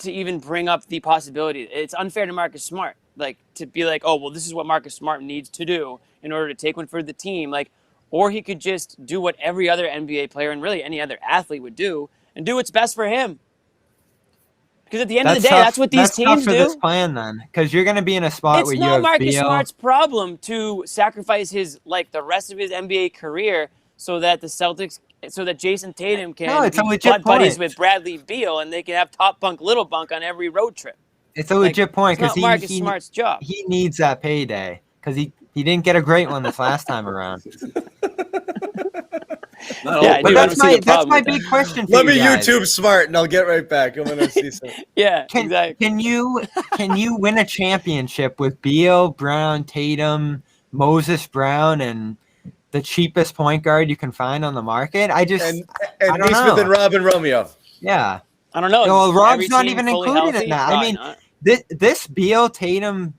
S2: even bring up the possibility. It's unfair to Marcus Smart, like to be like, oh well, this is what Marcus Smart needs to do in order to take one for the team. Like, or he could just do what every other NBA player and really any other athlete would do and do what's best for him. Because at the end of the day, that's what these teams
S4: for
S2: do.
S4: This plan then, because you're going to be in a spot where you have
S2: It's not Marcus
S4: Beal.
S2: Smart's problem to sacrifice the rest of his NBA career so that Jason Tatum can be buddies with Bradley Beal and they can have top bunk, little bunk on every road trip.
S4: It's a legit point because
S2: Marcus Smart's job.
S4: He needs that payday because he didn't get a great one this last time around. But that's my big question for
S1: Let me
S4: guys.
S1: YouTube Smart and I'll get right back. I'm gonna see some.
S2: Exactly.
S4: Can you win a championship with Beal, Brown, Tatum, Moses Brown, and the cheapest point guard you can find on the market? I don't
S1: Neesmith and Rob and Romeo.
S4: Yeah.
S2: I don't know.
S4: Well, Rob's not even included in that.
S2: Probably
S4: I mean,
S2: not.
S4: This Beal, Tatum,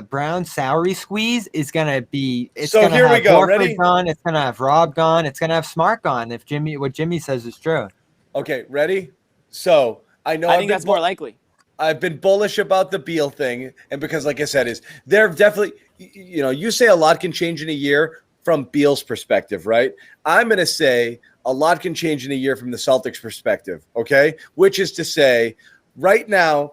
S4: Brown salary squeeze is gonna be. It's
S1: so
S4: gonna
S1: here
S4: have
S1: we go.
S4: Horford
S1: Ready?
S4: gone. It's gonna have Rob gone. It's gonna have Smart gone. If what Jimmy says is true.
S1: Okay, ready? So I think
S2: that's more likely.
S1: I've been bullish about the Beal thing, and because, like I said, they're definitely. You say a lot can change in a year from Beal's perspective, right? I'm gonna say a lot can change in a year from the Celtics' perspective. Okay, which is to say, right now.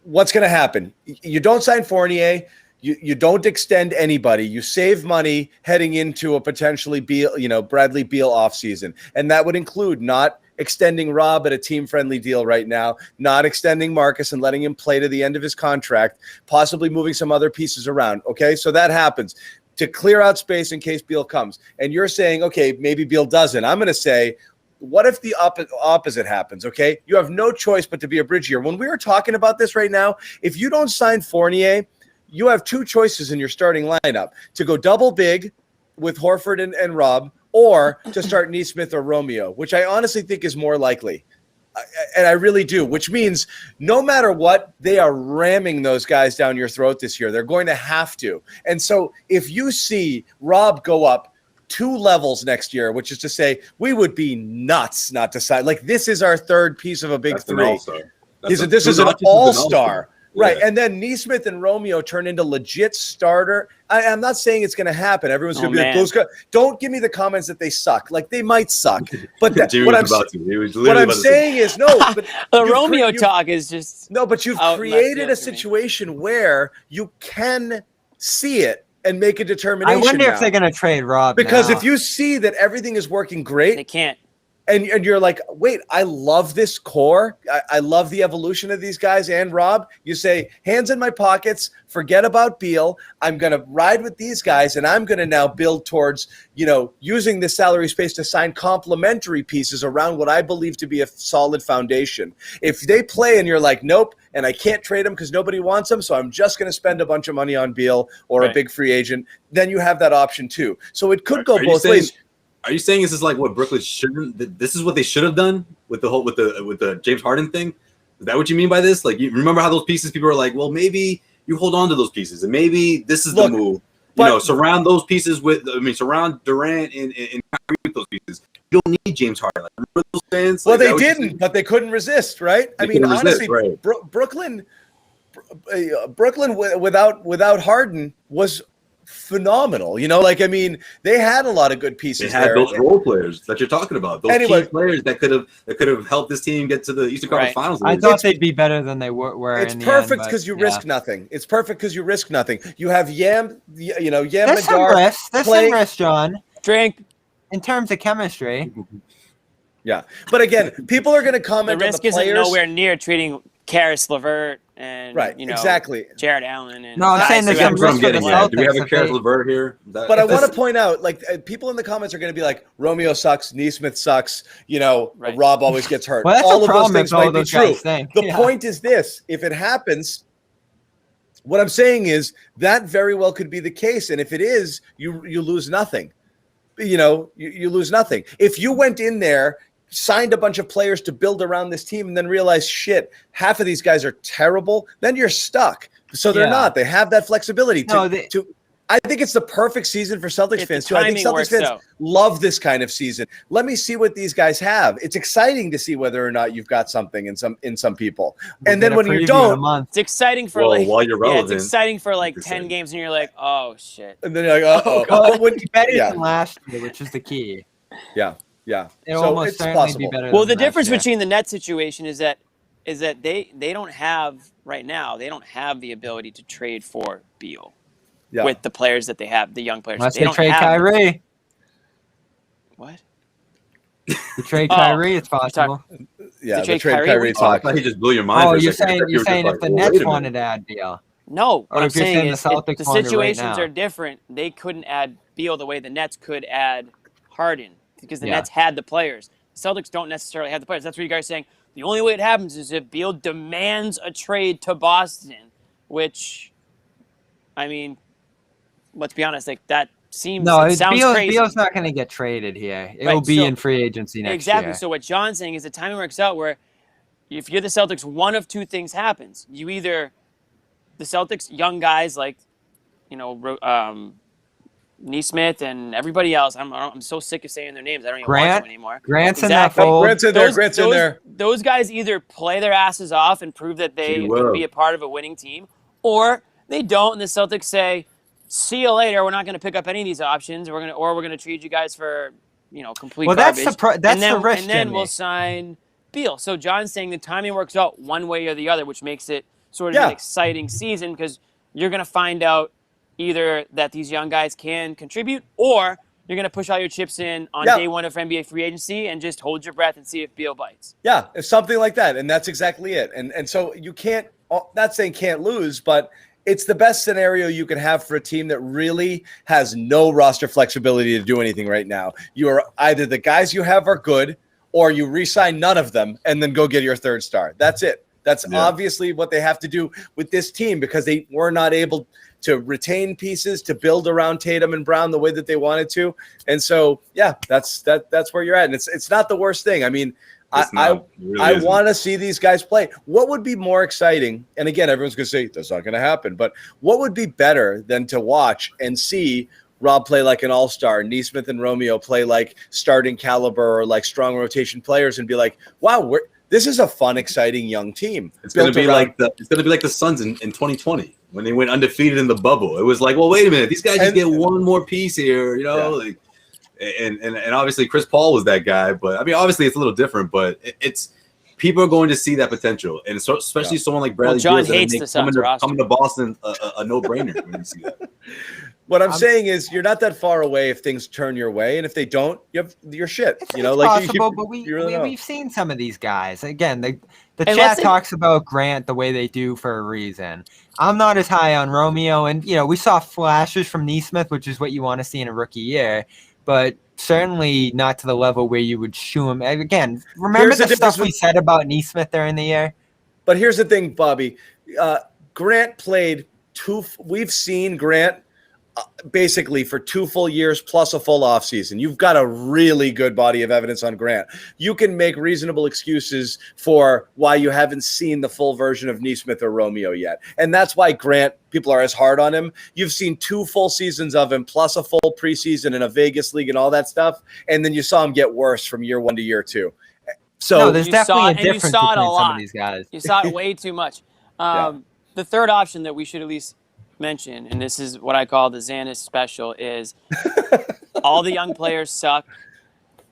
S1: What's going to happen? You don't sign Fournier. You don't extend anybody. You save money heading into a potentially Bradley Beal offseason. And that would include not extending Rob at a team-friendly deal right now, not extending Marcus and letting him play to the end of his contract, possibly moving some other pieces around. Okay, so that happens to clear out space in case Beal comes. And you're saying, okay, maybe Beal doesn't. I'm going to say, what if the opposite happens, okay? You have no choice but to be a bridge year. When we were talking about this right now, if you don't sign Fournier, you have two choices in your starting lineup, to go double big with Horford and Rob, or to start Neesmith or Romeo, which I honestly think is more likely. And I really do, which means no matter what, they are ramming those guys down your throat this year. They're going to have to. And so if you see Rob go up 2 levels next year, which is to say we would be nuts not to sign. Like, this is our third piece of a big three. This is an all-star. Right. And then Neesmith and Romeo turn into legit starter. I'm not saying it's going to happen. Everyone's going to be like, those guys. Don't give me the comments that they suck. Like, they might suck. But what I'm saying is, no. But
S2: the Romeo talk is just.
S1: No, but you've created a situation where you can see it and make a determination.
S4: I wonder if they're going to trade Rob.
S1: Because
S4: now.
S1: if you see that everything is working great,
S2: they can't.
S1: And you're like, wait, I love this core. I love the evolution of these guys and Rob. You say, hands in my pockets, forget about Beal. I'm going to ride with these guys, and I'm going to now build towards, using this salary space to sign complementary pieces around what I believe to be a solid foundation. If they play and you're like, nope, and I can't trade them because nobody wants them, so I'm just going to spend a bunch of money on Beal or a big free agent, then you have that option too. So it could go both ways.
S3: Are you saying this is like what Brooklyn shouldn't? This is what they should have done with the James Harden thing? Is that what you mean by this? Like, you remember how those pieces? People are like, well, maybe you hold on to those pieces, and maybe this is the move. Surround those pieces surround Durant and Kyrie with those pieces. You don't need James Harden. Like, remember those fans?
S1: Well, they didn't, but they couldn't resist, right? Honestly,
S3: right.
S1: Brooklyn without Harden was phenomenal. They had a lot of good pieces.
S3: They had those role players that you're talking about. Those key players that could have helped this team get to the Eastern Conference Finals.
S4: I thought they'd be better than they were.
S1: It's perfect because you risk nothing. It's perfect because you risk nothing. You have Yam
S4: There's
S1: Madar.
S4: There's some rest, John.
S2: Drink.
S4: In terms of chemistry.
S1: Yeah, but again, people are going to comment.
S2: The risk isn't nowhere near treating Karis LeVert and
S1: exactly
S2: Jared Allen. And
S4: no, I'm saying there's some risk for the Celtics.
S3: Do we have a Karis LeVert here?
S1: But I want to point out, people in the comments are going to be like, Romeo sucks, Neesmith sucks, Rob always gets hurt.
S4: Well, that's
S1: all
S4: a
S1: of those things might be true. The
S4: Yeah.
S1: point is this: if it happens, what I'm saying is that very well could be the case, and if it is, you lose nothing. You lose nothing. If you went in there, signed a bunch of players to build around this team, and then realized, shit, half of these guys are terrible, then you're stuck. So they're not. They have that flexibility I think it's the perfect season for Celtics fans too. I think Celtics fans love this kind of season. Let me see what these guys have. It's exciting to see whether or not you've got something in some people. And then when you don't,
S2: it's exciting for
S3: while you're relevant.
S2: it's exciting for 10 games, and you're like, oh shit.
S1: And then you're like,
S4: better than last year, which is the key.
S1: Yeah.
S4: It'll almost
S1: it's
S4: certainly
S1: possible.
S4: be better.
S2: Well, the difference between the net situation is that is that they don't have right now. They don't have the ability to trade for Beal with the players that they have, the young players.
S4: Unless
S2: they
S4: they
S2: don't
S4: trade
S2: have
S4: Kyrie.
S2: What?
S4: To trade Kyrie, it's
S2: you're
S4: possible.
S1: Yeah,
S2: trade
S1: the trade
S2: Kyrie?
S1: Kyrie
S3: I
S1: talk.
S3: thought he just blew your mind.
S4: Oh,
S3: for a
S4: you're
S3: second. I
S4: saying
S3: thought you were just
S4: if
S3: like,
S4: the
S3: well,
S4: Nets
S3: wait a minute.
S4: wanted to add Beal.
S2: No, what
S4: Or
S2: I'm
S4: if you're
S2: saying
S4: saying
S2: is
S4: the Celtics
S2: the
S4: wanted right
S2: situations
S4: now.
S2: are different. They couldn't add Beal the way the Nets could add Harden because the
S4: Yeah.
S2: Nets had the players. The Celtics don't necessarily have the players. That's what you guys are saying. The only way it happens is if Beal demands a trade to Boston, which, I mean, let's be honest, like that sounds crazy.
S4: Beal's not going to get traded here. It'll
S2: Right,
S4: be
S2: so-
S4: in free agency next
S2: Exactly.
S4: year.
S2: So what John's saying is the timing works out where if you're the Celtics, one of two things happens. You either the Celtics young guys like, Neesmith and everybody else. I'm so sick of saying their names. I don't even watch them anymore.
S4: Grant's in that
S2: Exactly.
S4: fold.
S1: Grant's in there. Grant's in there.
S2: Those guys either play their asses off and prove that they can be a part of a winning team, or they don't, and the Celtics say, "See you later. We're not going to pick up any of these options. We're going to treat you guys for complete garbage."
S4: That's the risk,
S2: and then
S4: Jimmy.
S2: we'll sign Beal. So John's saying the timing works out one way or the other, which makes it sort of an exciting season because you're going to find out either that these young guys can contribute, or you're going to push all your chips in on day one of NBA free agency and just hold your breath and see if Beal bites.
S1: Yeah, it's something like that, and that's exactly it. And so you can't, not saying can't lose, but it's the best scenario you can have for a team that really has no roster flexibility to do anything right now. You are either the guys you have are good, or you re-sign none of them and then go get your third star. That's it. That's obviously what they have to do with this team because they were not able to retain pieces to build around Tatum and Brown the way that they wanted to. And so, that's where you're at. And it's not the worst thing. I mean, I want to see these guys play. What would be more exciting? And again, everyone's going to say that's not going to happen, but what would be better than to watch and see Rob play like an all-star, Neesmith and Romeo play like starting caliber or like strong rotation players and be like, wow, this is a fun, exciting young team.
S3: It's going to be like the Suns in 2020 when they went undefeated in the bubble. It was like, well, wait a minute, these guys just get one more piece here, like, and obviously Chris Paul was that guy, but I mean, obviously it's a little different, but it's people are going to see that potential, and so especially someone like Bradley
S2: John
S3: Beal
S2: hates the Suns roster.
S3: coming to Boston a no-brainer when you see that.
S1: What I'm saying is you're not that far away if things turn your way, and if they don't, you're shit.
S4: It's possible, but we've seen some of these guys. Again, the chat talks about Grant the way they do for a reason. I'm not as high on Romeo, and we saw flashes from Neesmith, which is what you want to see in a rookie year, but certainly not to the level where you would shoo him. Again, remember the stuff we said about Neesmith during the year?
S1: But here's the thing, Bobby. Grant played we've seen Grant basically for 2 full years plus a full offseason. You've got a really good body of evidence on Grant. You can make reasonable excuses for why you haven't seen the full version of Neesmith or Romeo yet. And that's why Grant, people are as hard on him. You've seen 2 full seasons of him plus a full preseason in a Vegas league and all that stuff. And then you saw him get worse from year 1 to year 2. So
S4: there's definitely a difference between some of these guys.
S2: You saw it way too much. The third option that we should at least mention, and this is what I call the Zannis special, is all the young players suck.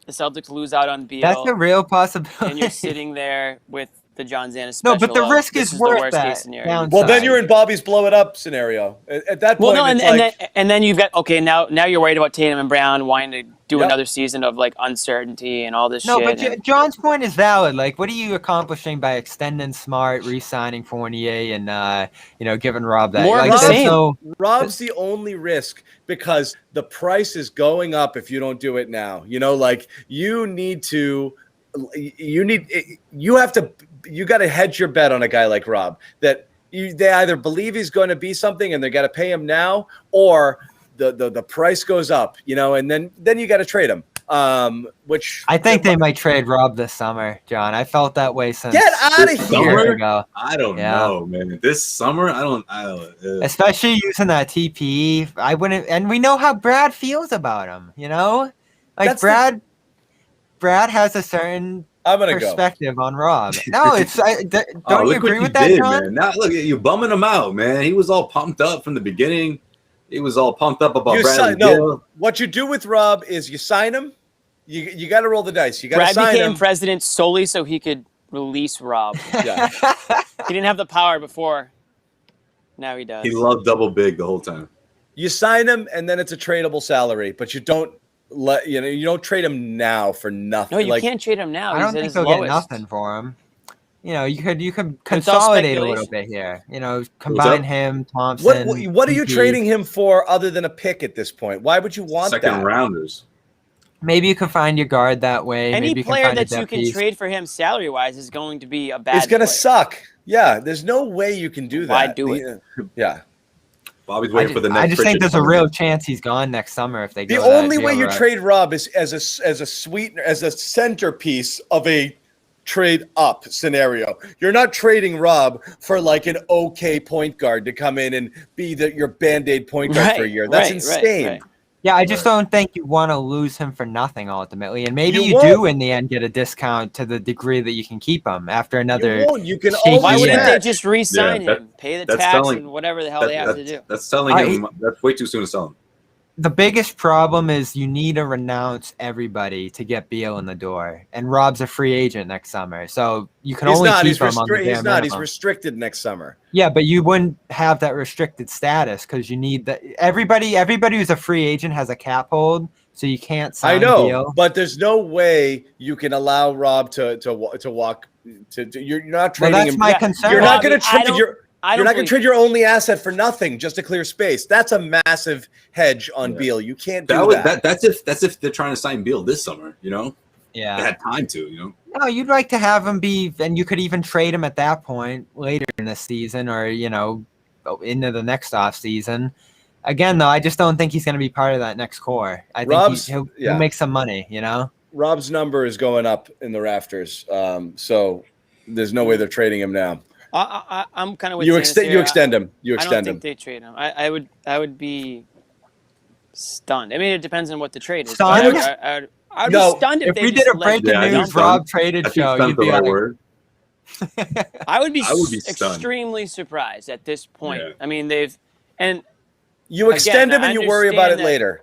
S2: The Celtics lose out on Beal.
S4: That's a real possibility.
S2: And you're sitting there with the John Zannis special.
S4: No, but the risk is worth
S2: the worst
S4: that.
S2: Case scenario.
S1: Well, then you're in Bobby's blow it up scenario. At that point,
S2: and then you've got now you're worried about Tatum and Brown wanting to do another season of like uncertainty and all this shit.
S4: No, but John's point is valid. Like, what are you accomplishing by extending Smart, re-signing Fournier, and giving Rob that?
S2: More
S4: like,
S2: of the same.
S1: Rob's the only risk because the price is going up if you don't do it now. You got to hedge your bet on a guy like Rob that they either believe he's going to be something and they got to pay him now, or the price goes up, and then you got to trade him. Which
S4: I think they might trade Rob this summer, John. I felt that way since
S1: get out of here.
S4: Ago.
S3: I don't know, man. This summer, I don't.
S4: Especially using that TPE, I wouldn't. And we know how Brad feels about him. Like Brad has a certain perspective on Rob. No, don't you agree with that, John?
S3: Man. Now look at you bumming him out, man. He was all pumped up from the beginning. He was all pumped up about Bradley Beal.
S1: What you do with Rob is you sign him. You got to roll the dice. You got to sign him.
S2: Brad became president solely so he could release Rob.
S1: Yeah.
S2: He didn't have the power before. Now he does.
S3: He loved double big the whole time.
S1: You sign him, and then it's a tradable salary, but you don't you don't trade him now for nothing.
S2: No, you can't trade him now.
S4: I
S2: He's
S4: don't
S2: at
S4: think
S2: his
S4: they'll
S2: lowest.
S4: get nothing for him. You could consolidate a little
S2: speculation.
S4: bit here. Combine him, Thompson.
S1: What are you
S4: PP.
S1: trading him for other than a pick at this point? Why would you want
S3: Second
S1: that?
S3: rounders.
S4: Maybe you can find your guard that way.
S2: Any
S4: Maybe you
S2: player
S4: can find
S2: that
S4: a
S2: you
S4: depth
S2: can
S4: piece.
S2: trade for him salary-wise is going to be a bad
S1: It's going to
S2: player.
S1: suck. Yeah, there's no way you can do that.
S2: Why do it?
S1: Yeah.
S3: Bobby's waiting for the next.
S4: I just think
S3: Pritchard
S4: there's a
S3: coming
S4: real
S3: in.
S4: chance he's gone next summer if they
S1: The
S4: go that
S1: only way
S4: deal
S1: you
S4: route.
S1: trade Rob is as a sweetener, as a centerpiece of a trade up scenario. You're not trading Rob for like an okay point guard to come in and be your Band-Aid point guard for a year. That's insane.
S2: Right.
S4: Yeah, I just don't think you want to lose him for nothing ultimately. And maybe
S1: You
S4: you
S1: won't.
S4: do in the end get a discount to the degree that you can keep him after another.
S1: You won't. You can
S4: shaky
S1: always
S2: Why wouldn't
S4: Yeah.
S2: they just re-sign
S3: Yeah,
S2: him, pay the
S3: that's
S2: tax,
S3: selling-
S2: and whatever the hell they have to do?
S3: That's selling him. That's way too soon to sell him.
S4: The biggest problem is you need to renounce everybody to get Beal in the door. And Rob's a free agent next summer. So you can
S1: He's
S4: only
S1: not.
S4: keep
S1: He's
S4: him on the bare
S1: He's not. He's
S4: minimum.
S1: restricted next summer.
S4: Yeah, but you wouldn't have that restricted status because you need that. Everybody who's a free agent has a cap hold, so you can't sign
S1: I know,
S4: Beal.
S1: but there's no way you can allow Rob to walk. You're not
S4: Well,
S1: trading
S4: that's
S1: him.
S4: my
S2: Yeah,
S4: concern.
S1: You're not going to
S2: I
S1: trade
S2: don't-
S1: your.
S2: I
S1: You're
S2: don't
S1: not going to
S2: believe-
S1: trade your only asset for nothing just to clear space. That's a massive hedge on
S3: Yeah.
S1: Beal. You can't do that.
S3: That's if they're trying to sign Beal this summer. They
S4: Yeah.
S3: had time to.
S4: No, you'd like to have him be, and you could even trade him at that point later in the season or, into the next off season. Again, though, I just don't think he's going to be part of that next core. I think
S1: Rob's-
S4: he'll
S1: yeah.
S4: make some money,
S1: Rob's number is going up in the rafters, so there's no way they're trading him now.
S2: I'm kind of with
S1: You
S2: Zannis
S1: extend.
S2: here.
S1: You extend him. You
S2: I don't
S1: extend
S2: think
S1: him.
S2: they trade him. I would be stunned. I mean, it depends on what the trade is.
S4: Stunned?
S2: I would
S1: No,
S2: be stunned if,
S4: If
S2: they
S4: we
S2: just
S4: did a
S2: let
S4: breaking
S3: Yeah, I think
S4: news
S3: stunned.
S4: Rob traded
S3: I think
S4: show,
S3: stunned
S4: you'd
S3: the
S4: be
S3: right
S4: like,
S3: word.
S2: I would be
S3: stunned.
S2: extremely surprised at this point.
S3: Yeah.
S2: I mean, and
S1: You extend
S2: Again,
S1: him and
S2: I
S1: you worry about it
S2: understand that-
S1: later.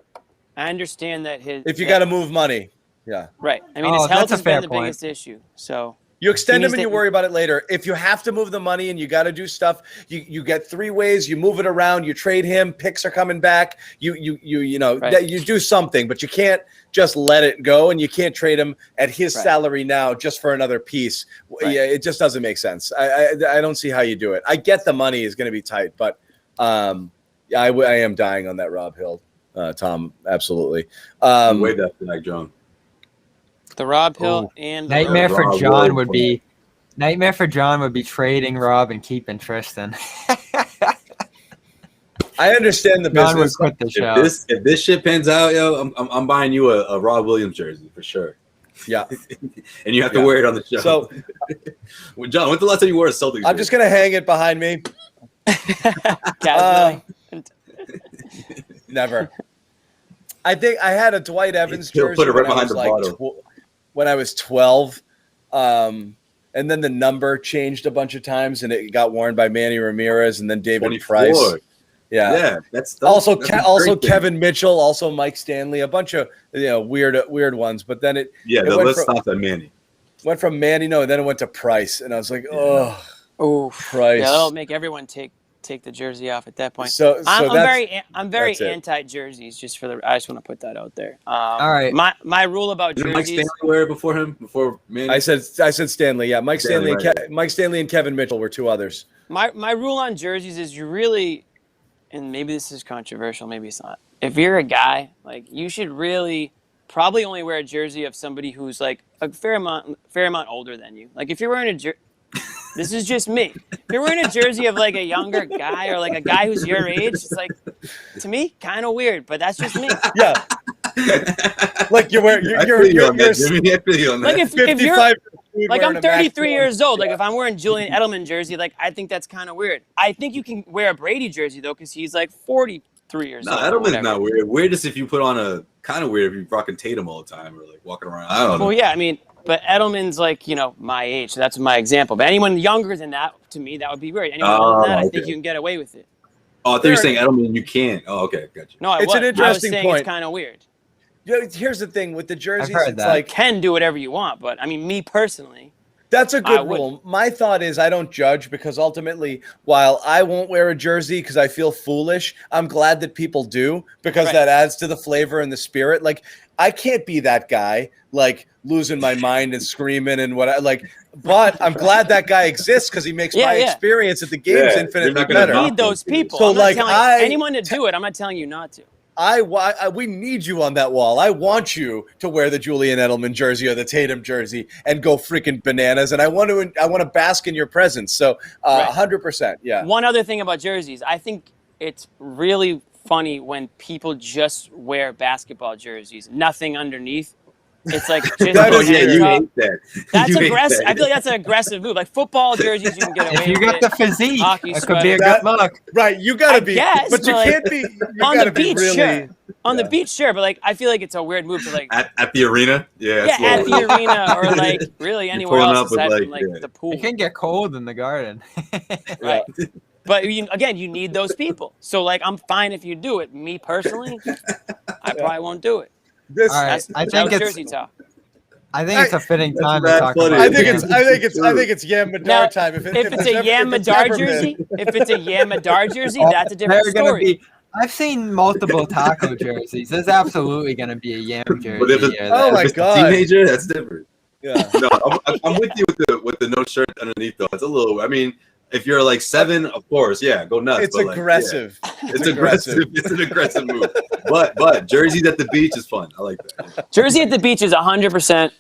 S2: I understand that
S1: If you got to move money, yeah.
S2: right. I mean,
S4: Oh,
S2: his health
S4: that's a
S2: has
S4: fair
S2: been the
S4: point.
S2: biggest issue. So
S1: You extend
S2: He
S1: him and
S2: needs
S1: you
S2: to-
S1: worry about it later. If you have to move the money and you got to do stuff, you get three ways. You move it around. You trade him. Picks are coming back. You
S2: Right.
S1: that you do something, but you can't just let it go, and you can't trade him at his
S2: Right.
S1: salary now just for another piece.
S2: Right.
S1: Yeah, it just doesn't make sense. I don't see how you do it. I get the money is going to be tight, but I am dying on that Rob Hill, Tom. Absolutely.
S3: Way that tonight, John.
S2: the Rob Hill
S4: Oh,
S2: and the
S4: Nightmare for
S3: Rob
S4: John
S3: Williams.
S4: would be trading Rob and keeping Tristan.
S1: I understand the
S4: John would
S1: business.
S4: quit the show.
S3: If this shit pans out, I'm buying you a Rob Williams jersey for sure.
S1: Yeah.
S3: And you have to
S1: Yeah.
S3: wear it on the show.
S1: So
S3: Well, John, when's the last time you wore a Celtics?
S1: I'm just going to hang it behind me.
S2: casually.
S1: Never. I think I had a Dwight Evans
S3: He'll
S1: jersey
S3: put it right
S1: when I
S3: behind
S1: was
S3: the
S1: like
S3: bottle.
S1: when I was 12. And then the number changed a bunch of times, and it got worn by Manny Ramirez and then David
S3: 24.
S1: Price. Yeah.
S3: Yeah, that's
S1: Also,
S3: that's a
S1: also
S3: great thing.
S1: Kevin Mitchell, also Mike Stanley, a bunch of weird ones. But then it
S3: Yeah,
S1: it
S3: let's stop that Manny.
S1: went from Manny, and then it went to Price, and I was like, oh,
S2: Oh,
S1: Price.
S2: yeah, that'll make everyone take the jersey off at that point.
S1: So
S2: I'm
S1: that's
S2: very
S1: that's it.
S2: anti jerseys. Just I just want to put that out there.
S4: All right.
S2: My rule about
S3: Didn't Mike
S2: jerseys.
S3: Stanley wear it before him? Before Manny?
S1: I said Stanley. Yeah, Mike Stanley,
S3: Stanley, right.
S1: Mike Stanley and Kevin Mitchell were two others.
S2: My rule on jerseys is you really, and maybe this is controversial, maybe it's not. If you're a guy, like you should really probably only wear a jersey of somebody who's like a fair amount older than you. Like if you're wearing a jersey, this is just me. If you're wearing a jersey of like a younger guy or like a guy who's your age, it's like to me kind of weird, but that's just me.
S1: Yeah, like you're wearing
S3: I feel you on that, Jimmy. I feel you on
S2: Like
S3: that.
S2: if you're
S1: 55.
S2: like I'm 33 years old. Like if I'm wearing Julian Edelman jersey, like I think that's kind of weird. I think you can wear a Brady jersey though, because he's like 43 years
S3: No,
S2: old. or
S3: Edelman's
S2: whatever.
S3: not weird. Weirdest if you put on a kind of weird if you're rocking Tatum all the time or like walking around. I don't know.
S2: Well, yeah, I mean, but Edelman's like my age, so that's my example. But anyone younger than that, to me, that would be weird. Anyone older than that, I think
S3: okay.
S2: you can get away with it.
S3: Oh, I thought you were saying Edelman. You can't. Oh, okay, gotcha.
S2: No,
S1: It's an
S2: I was
S1: interesting
S2: saying
S1: point.
S2: it's kind of weird.
S1: Yeah, here's the thing with the jerseys.
S4: heard
S1: It's
S4: that.
S1: like
S2: Can do whatever you want, but I mean, me personally,
S1: That's a good rule. My thought is I don't judge because ultimately, while I won't wear a jersey because I feel foolish, I'm glad that people do because that adds to the flavor and the spirit. Like, I can't be that guy, like, losing my mind and screaming and but I'm glad that guy exists because he makes my experience at the games infinitely better.
S2: You need those people.
S1: So,
S2: I'm not telling anyone to do it. I'm not telling you not to.
S1: We need you on that wall. I want you to wear the Julian Edelman jersey or the Tatum jersey and go freaking bananas. And I want to bask in your presence. So 100%. Yeah.
S2: One other thing about jerseys, I think it's really funny when people just wear basketball jerseys, nothing underneath. It's like just
S3: you hate that.
S2: That's aggressive. I feel like that's an aggressive move. Like football jerseys, you can get away with.
S4: If you got the physique, it could be a good look.
S1: Right, you gotta be, but you can't be.
S2: On the beach, sure. On the beach, sure, but like I feel like it's a weird move to like
S3: at the arena. Yeah,
S2: at the arena or like really anywhere else aside from like the pool.
S4: It can get cold in the garden.
S2: Right. But you need those people. So like I'm fine if you do it. Me personally, I probably won't do it.
S4: I think it's a fitting time to talk about.
S1: I think it's Yam Madar time. If
S2: it's a Yam Madar jersey, that's a different story.
S4: I've seen multiple taco jerseys. There's absolutely going to be a Yam jersey.
S3: But if it's a teenager, that's different.
S1: Yeah.
S3: No, I'm with you with the no shirt underneath though. It's a little. I mean, if you're like 7, of course, go nuts.
S1: It's aggressive.
S3: It's aggressive. It's an aggressive move. But jerseys at the beach is fun. I like that.
S2: Jersey at the beach is 100%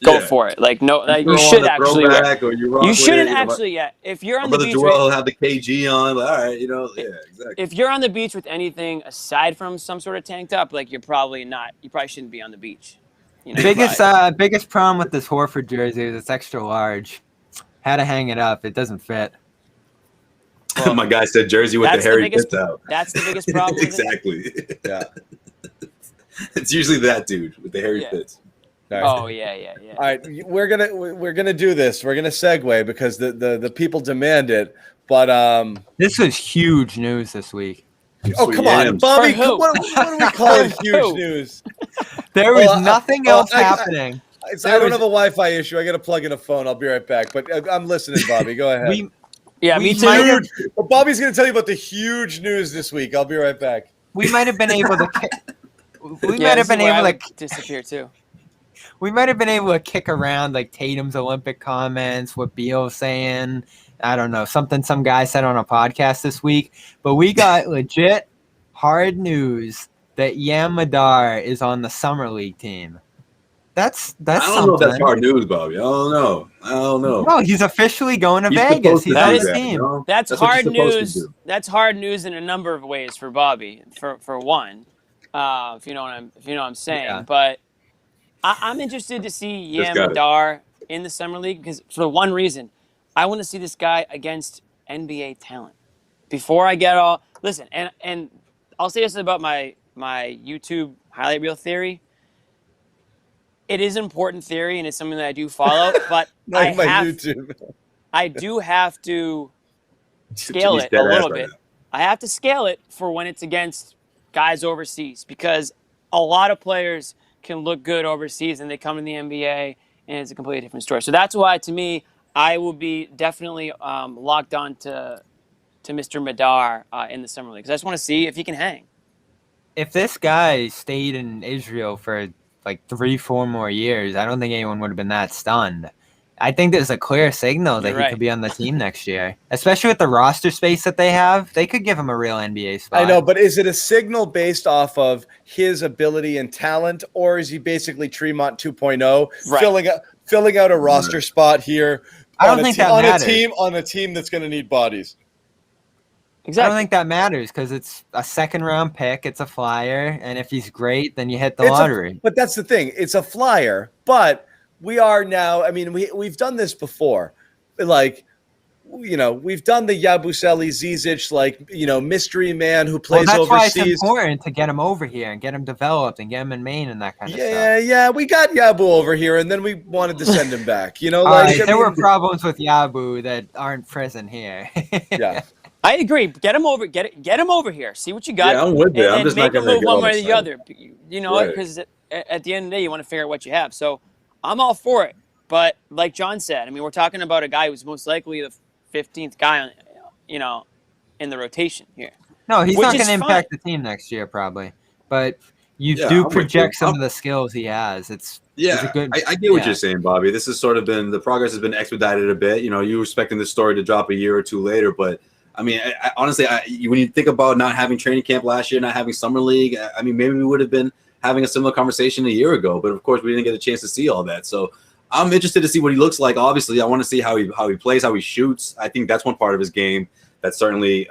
S2: go for it. Like you should actually you shouldn't actually. If you're on the beach,
S3: Joel will have the KG on. But all right, exactly.
S2: If you're on the beach with anything aside from some sort of tank top, like you're probably not. You probably shouldn't be on the beach.
S4: Biggest problem with this Horford jersey is it's extra large. Had to hang it up. It doesn't fit.
S3: Well, my guy said jersey with the hairy fits out.
S2: That's the biggest problem.
S3: Exactly.
S1: Yeah.
S3: It's usually that dude with the hairy fits.
S1: Right.
S2: Oh yeah.
S1: All right, we're gonna do this. We're gonna segue because the people demand it. But
S4: this was huge news this week.
S1: Oh come on, Bobby! What do we call it? Huge news.
S4: There was nothing else happening.
S1: I don't have a Wi-Fi issue. I got to plug in a phone. I'll be right back. But I'm listening, Bobby. Go ahead.
S2: Me too.
S1: Well, Bobby's going to tell you about the huge news this week. I'll be right back.
S4: We might have been able to.
S2: Disappear too.
S4: We might have been able to kick around like Tatum's Olympic comments, what Beal's saying. I don't know, something some guy said on a podcast this week. But we got legit hard news that Yam Madar is on the Summer League team. That's
S3: I don't
S4: something.
S3: know if that's hard news, Bobby. I don't know.
S4: No, he's officially going to Vegas. He's on his team.
S3: You know?
S2: That's hard news. That's hard news in a number of ways for Bobby. For one, if you know what I'm saying. Yeah. But I'm interested to see Yam Madar in the Summer League because for one reason, I want to see this guy against NBA talent. Before I get all and I'll say this about my YouTube highlight reel theory. It is important theory and it's something that I do follow, but I do have to scale it a little bit. I have to scale it for when it's against guys overseas because a lot of players can look good overseas and they come to the NBA and it's a completely different story. So that's why, to me, I will be definitely locked on to Mr. Madar in the Summer League because I just want to see if he can hang.
S4: If this guy stayed in Israel for like 3-4 more years, I don't think anyone would have been that stunned. I think there's a clear signal that he could be on the team next year, especially with the roster space that they have. They could give him a real NBA spot.
S1: I know, but is it a signal based off of his ability and talent, or is he basically Tremont 2.0, filling out a roster spot here?
S4: I don't think that matters.
S1: On a team that's going to need bodies.
S2: Exactly.
S4: I don't think that matters because it's a second-round pick. It's a flyer, and if he's great, then you hit the lottery.
S1: But that's the thing. It's a flyer, but we are now – I mean, we've done this before. Like, we've done the Yabusele Zizic, mystery man who plays overseas.
S4: That's why it's important to get him over here and get him developed and get him in Maine and that kind of stuff.
S1: Yeah, we got Yabu over here, and then we wanted to send him back.
S4: There were problems with Yabu that aren't present here.
S1: Yeah.
S2: I agree. Get him over. Get him over here. See what you got.
S3: Yeah, I'm with you. I'm just
S2: make
S3: not
S2: him
S3: gonna
S2: move one way or the other. Because at the end of the day, you want to figure out what you have. So I'm all for it. But like John said, I mean, we're talking about a guy who's most likely the 15th guy on, in the rotation here.
S4: No, he's
S2: Which
S4: not
S2: is
S4: going to
S2: fine.
S4: impact the team next year, probably. But you
S3: Yeah,
S4: do
S3: I'm with
S4: project
S3: you.
S4: some of the skills he has. It's
S3: Yeah,
S4: a good.
S3: I get what
S4: yeah.
S3: you're saying, Bobby. This has sort of been the progress has been expedited a bit. You know, you were expecting this story to drop a year or two later, but I mean, honestly, when you think about not having training camp last year, not having summer league, I mean, maybe we would have been having a similar conversation a year ago. But of course, we didn't get a chance to see all that. So I'm interested to see what he looks like. Obviously, I want to see how he plays, how he shoots. I think that's one part of his game that certainly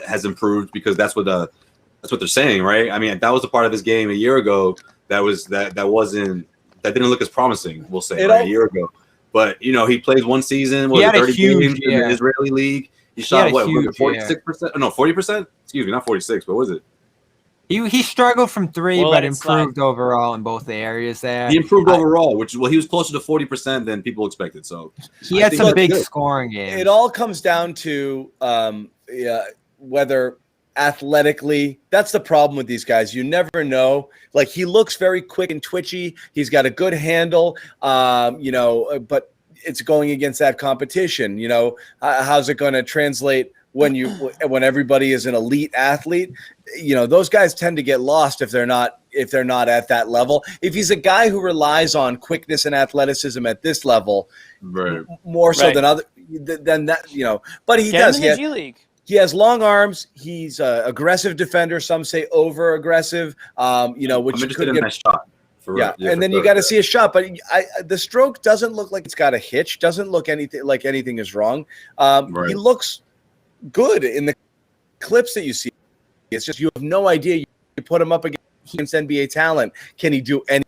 S3: has improved because that's what they're saying, right? I mean, that was a part of his game a year ago that didn't look as promising, we'll say, a year ago. But you know, he played one season,
S4: He had a
S3: 30
S4: huge
S3: games in the
S4: year.
S3: Israeli league. He
S4: He
S3: shot
S4: had a huge
S3: 46%? No, 40%? Excuse me, not 46, but what was it?
S4: He struggled from three,
S2: We'll
S4: but
S2: let it slide.
S4: improved overall in both the areas there.
S3: He improved overall, he was closer to 40% than people expected. So
S4: He
S3: I
S4: had
S3: think
S4: some
S3: that's
S4: big
S3: good.
S4: scoring games.
S1: It all comes down to whether athletically, that's the problem with these guys. You never know. Like, he looks very quick and twitchy. He's got a good handle, but it's going against that competition. You know, how's it going to translate when everybody is an elite athlete? You know, those guys tend to get lost if they're not at that level. If he's a guy who relies on quickness and athleticism at this level,
S3: Right.
S1: more so than other, than that, you know. But he
S2: Get
S1: does.
S2: him in the G League.
S1: He has long arms. He's an aggressive defender. Some say over aggressive. Which
S3: I'm interested
S1: could
S3: in
S1: get
S3: that shot.
S1: and then you got to see a shot. But the stroke doesn't look like it's got a hitch. Doesn't look anything is wrong. He looks good in the clips that you see. It's just you have no idea. You put him up against NBA talent. Can he do any?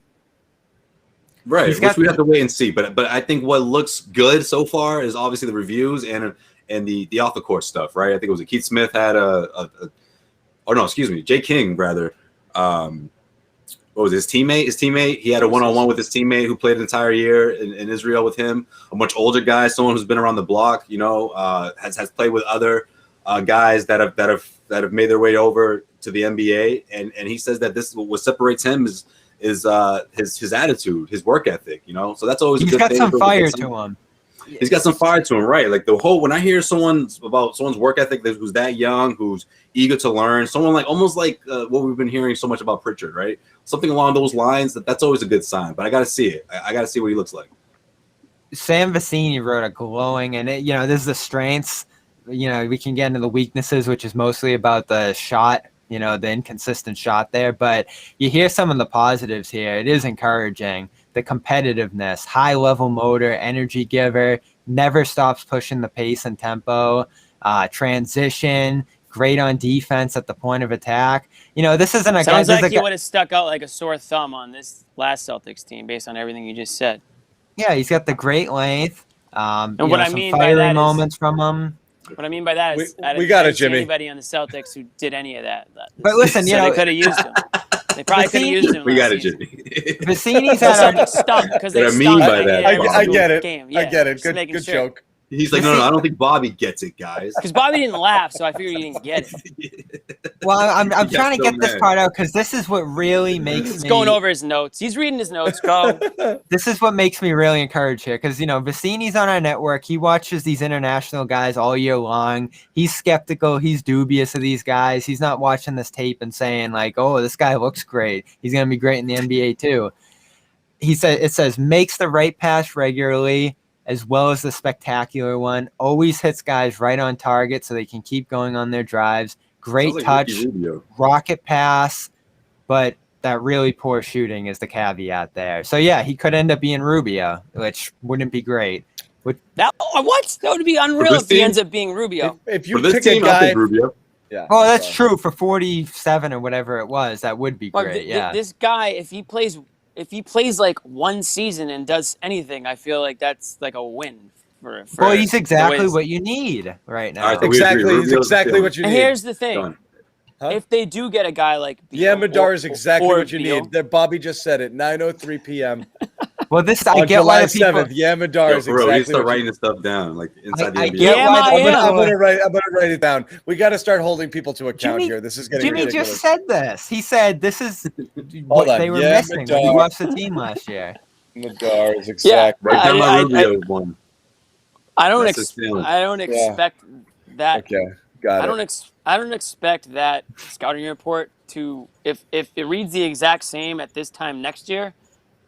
S3: Right, which we have to wait and see. But I think what looks good so far is obviously the reviews and the off the court stuff, right? I think it was Keith Smith had Jay King rather. What was his teammate? His teammate, he had a one-on-one with his teammate who played an entire year in Israel with him. A much older guy, someone who's been around the block, has played with other guys that have made their way over to the NBA, and he says that this what separates him is his attitude, his work ethic, So that's always a good thing.
S4: He's got some fire to him.
S3: He's got some fire to him, right? Like when I hear someone's work ethic who's that young, who's eager to learn, someone almost like what we've been hearing so much about Pritchard, right? Something along those lines. That's always a good sign. But I got to see it. I got to see what he looks like.
S4: Sam Vecini wrote a glowing, and this is the strengths. We can get into the weaknesses, which is mostly about the shot. The inconsistent shot there, but you hear some of the positives here. It is encouraging. The competitiveness, high level motor, energy giver, never stops pushing the pace and tempo, transition, great on defense at the point of attack. This isn't a guy.
S2: Sounds like he would have stuck out like a sore thumb on this last Celtics team based on everything you just said.
S4: Yeah, he's got the great length.
S2: And what I
S4: some
S2: mean by
S4: fiery
S2: that
S4: moments from him.
S2: What I mean by that is
S1: we got it,
S2: see
S1: Jimmy.
S2: anybody on the Celtics who did any of that.
S4: But listen,
S2: they could have used him. They probably could have used him.
S3: We got it,
S2: season.
S3: Jimmy.
S4: Vecini's
S2: The
S4: had
S2: Celtics stunk because they
S3: What I
S2: stunk.
S3: mean by that,
S1: I get it.
S2: Game.
S1: I get it.
S2: just making
S1: Good
S2: sure.
S1: joke.
S3: He's like, no, I don't think Bobby gets it, guys.
S2: Because Bobby didn't laugh, so I figured he didn't get it.
S4: Well, I'm
S3: got
S4: trying to
S3: so
S4: get this
S3: mad.
S4: part out because this is what really makes
S2: He's
S4: me
S2: going over his notes. He's reading his notes. Go.
S4: This is what makes me really encouraged here because Vecini's on our network. He watches these international guys all year long. He's skeptical. He's dubious of these guys. He's not watching this tape and saying like, "Oh, this guy looks great. He's gonna be great in the NBA too." It says makes the right pass regularly, as well as the spectacular one. Always hits guys right on target so they can keep going on their drives. Great
S3: Sounds like
S4: touch,
S3: Ricky Rubio.
S4: rocket pass, but that really poor shooting is the caveat there. So yeah, he could end up being Rubio, which wouldn't be great.
S2: What? That would be unreal if he ends up being Rubio.
S1: If you
S3: For this
S1: pick
S3: team,
S1: a
S3: I'll
S1: guy,
S3: take Rubio.
S1: yeah.
S4: Oh, that's true for 47 or whatever it was. That would be
S2: But
S4: great. Yeah.
S2: This guy, if he plays like one season and does anything, I feel like that's like a win for
S4: Well, he's exactly
S2: the Wiz.
S4: what you need right now.
S3: All right, so we
S1: Exactly,
S3: agree.
S1: he's
S3: Rubio's
S1: exactly
S3: the
S1: what you
S2: And
S1: need.
S2: here's the thing.
S3: Done.
S1: Huh?
S2: If they do get a guy like Beal,
S1: Yam Madar is exactly
S2: or
S1: what you
S2: Beal,
S1: need. That Bobby just said it. 9:03 p.m.
S4: Well, this
S1: on
S4: I get
S1: July
S4: why the people.
S1: 7th. Yam Madar is
S3: For real, we need to
S1: exactly
S3: start
S1: what
S3: writing
S1: you
S3: this stuff down, like inside the
S4: I
S3: NBA.
S4: get
S2: Yeah,
S4: why the
S2: I am.
S4: people.
S1: I'm gonna write it down. We got to start holding people to account
S4: Jimmy-
S1: here. This is getting
S4: Jimmy
S1: ridiculous.
S4: just said this. He said this is
S1: Hold
S4: what
S1: on.
S4: they were
S1: Yam
S4: missing when he
S1: Madar.
S4: watched the team last year.
S1: Madar is
S2: Yeah,
S1: exactly.
S3: Right down my
S2: I-
S3: Rubio one.
S2: I don't
S3: That's his feeling.
S2: expect that.
S1: Okay, got it.
S2: I don't expect that scouting report to if it reads the exact same at this time next year,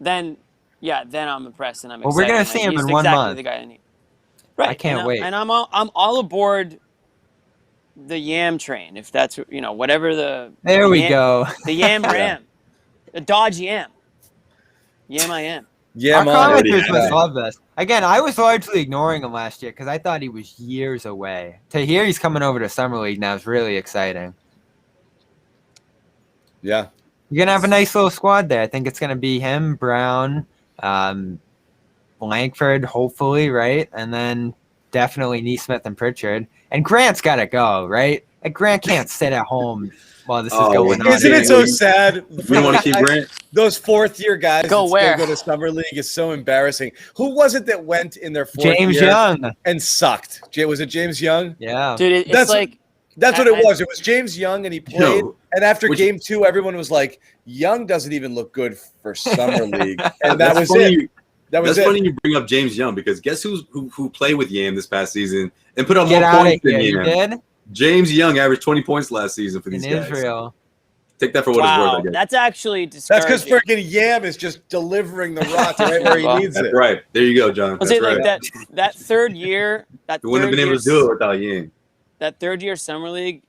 S2: then then I'm impressed and I'm
S4: Well,
S2: excited.
S4: we're gonna
S2: and
S4: see him
S2: he's
S4: in 1
S2: exactly
S4: month.
S2: the guy I need. Right.
S4: I can't wait.
S2: And I'm all aboard the Yam train, if that's whatever
S4: There we
S2: Yam,
S4: go.
S2: the Yam Ram, the Dodge Yam, Yam I am.
S1: Yeah,
S4: Our
S3: already
S4: commenters
S3: had
S4: must
S3: that.
S4: love this. Again, I was largely ignoring him last year because I thought he was years away. To hear he's coming over to Summer League now is really exciting.
S1: Yeah.
S4: You're going to have a nice little squad there. I think it's going to be him, Brown, Langford, hopefully, right? And then definitely Neesmith and Pritchard. And Grant's got to go, right? Like Grant can't sit at home while this is going on.
S1: Isn't it so sad?
S3: You don't want to keep Grant?
S1: Those fourth-year guys
S2: Go
S1: that
S2: where?
S1: still go to summer league is so embarrassing. Who was it that went in their fourth
S4: James
S1: year
S4: Young.
S1: and sucked? Was it James Young?
S4: Yeah.
S2: Dude, it's
S1: That's
S2: like
S1: That's what it was. It was James Young, and he played.
S3: No.
S1: And after
S3: Which-
S1: game 2, everyone was like, "Young doesn't even look good for summer league," and that was
S3: funny.
S1: it. That was
S3: That's
S1: it.
S3: funny you bring up James Young because guess who played with Yam this past season and put up
S4: Get
S3: more
S4: out of
S3: points than
S4: here. You
S3: Yam?
S4: did?
S3: James Young averaged 20 points last season for
S4: In
S3: these guys.
S4: Israel.
S3: Take that for what
S2: wow,
S3: it's worth, I guess.
S2: that's actually
S1: That's
S2: discouraging.
S1: because freaking Yam is just delivering the rock right where he
S2: Well,
S1: needs
S3: That's
S1: it.
S3: right. There you go, John.
S2: Was
S3: That's
S2: it
S3: right.
S2: like that third year?
S3: We wouldn't have been able to do it without Yam.
S2: That third year summer league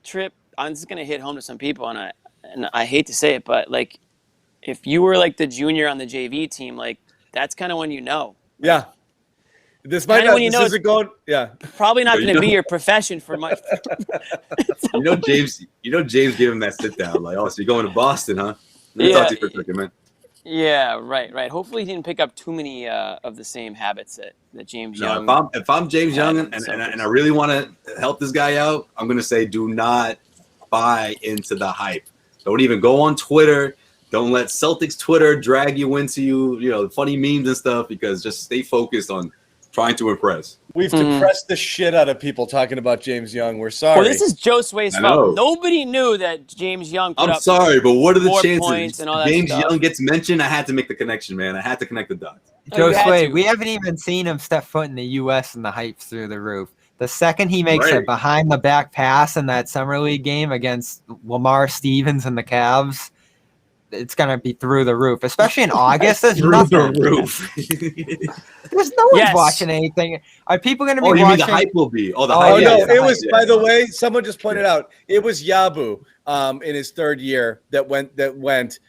S2: trip. I'm just gonna hit home to some people, and I hate to say it, but like, if you were like the junior on the JV team, like that's kind of when you know.
S1: Yeah. This might
S2: Kinda
S1: not.
S2: when you
S1: This
S2: know
S1: isn't going. Yeah.
S2: Probably not
S3: You
S2: going to be
S3: know-
S2: your profession for much.
S3: You know James gave him that sit down. Like, oh, so you're going to Boston, huh? Let me talk to you for a second, man.
S2: Yeah, right. Hopefully, he didn't pick up too many of the same habits that James Young.
S3: No, if I'm James Young
S2: had
S3: and I really want to help this guy out, I'm gonna say do not buy into the hype. Don't even go on Twitter. Don't let Celtics Twitter drag you into funny memes and stuff, because just stay focused on trying to impress.
S1: We've depressed the shit out of people talking about James Young. We're sorry.
S2: Well, this is Josue's
S3: I know.
S2: fault. Nobody knew that James Young put
S3: I'm
S2: up
S3: sorry, but what are the
S2: 4
S3: chances?
S2: points and all that
S3: James
S2: stuff.
S3: Young gets mentioned. I had to make the connection, man. I had to connect the dots.
S2: Oh, you had
S4: Josue,
S2: to.
S4: we haven't even seen him step foot in the U.S. and the hype's through the roof. The second he makes a
S3: Right.
S4: behind the back pass in that summer league game against Lamar Stevens and the Cavs, it's gonna be through the roof. Especially in August, there's
S3: Through
S4: nothing.
S3: the roof.
S4: There's no one's
S2: Yes.
S4: watching anything. Are people gonna be
S3: Oh, you mean
S4: watching?
S3: the hype will be? Oh, the
S4: Oh,
S3: hype.
S1: Oh
S4: yeah,
S1: no!
S4: yeah,
S1: It was.
S3: yeah.
S1: By the way, someone just pointed out it was Yabu in his third year that went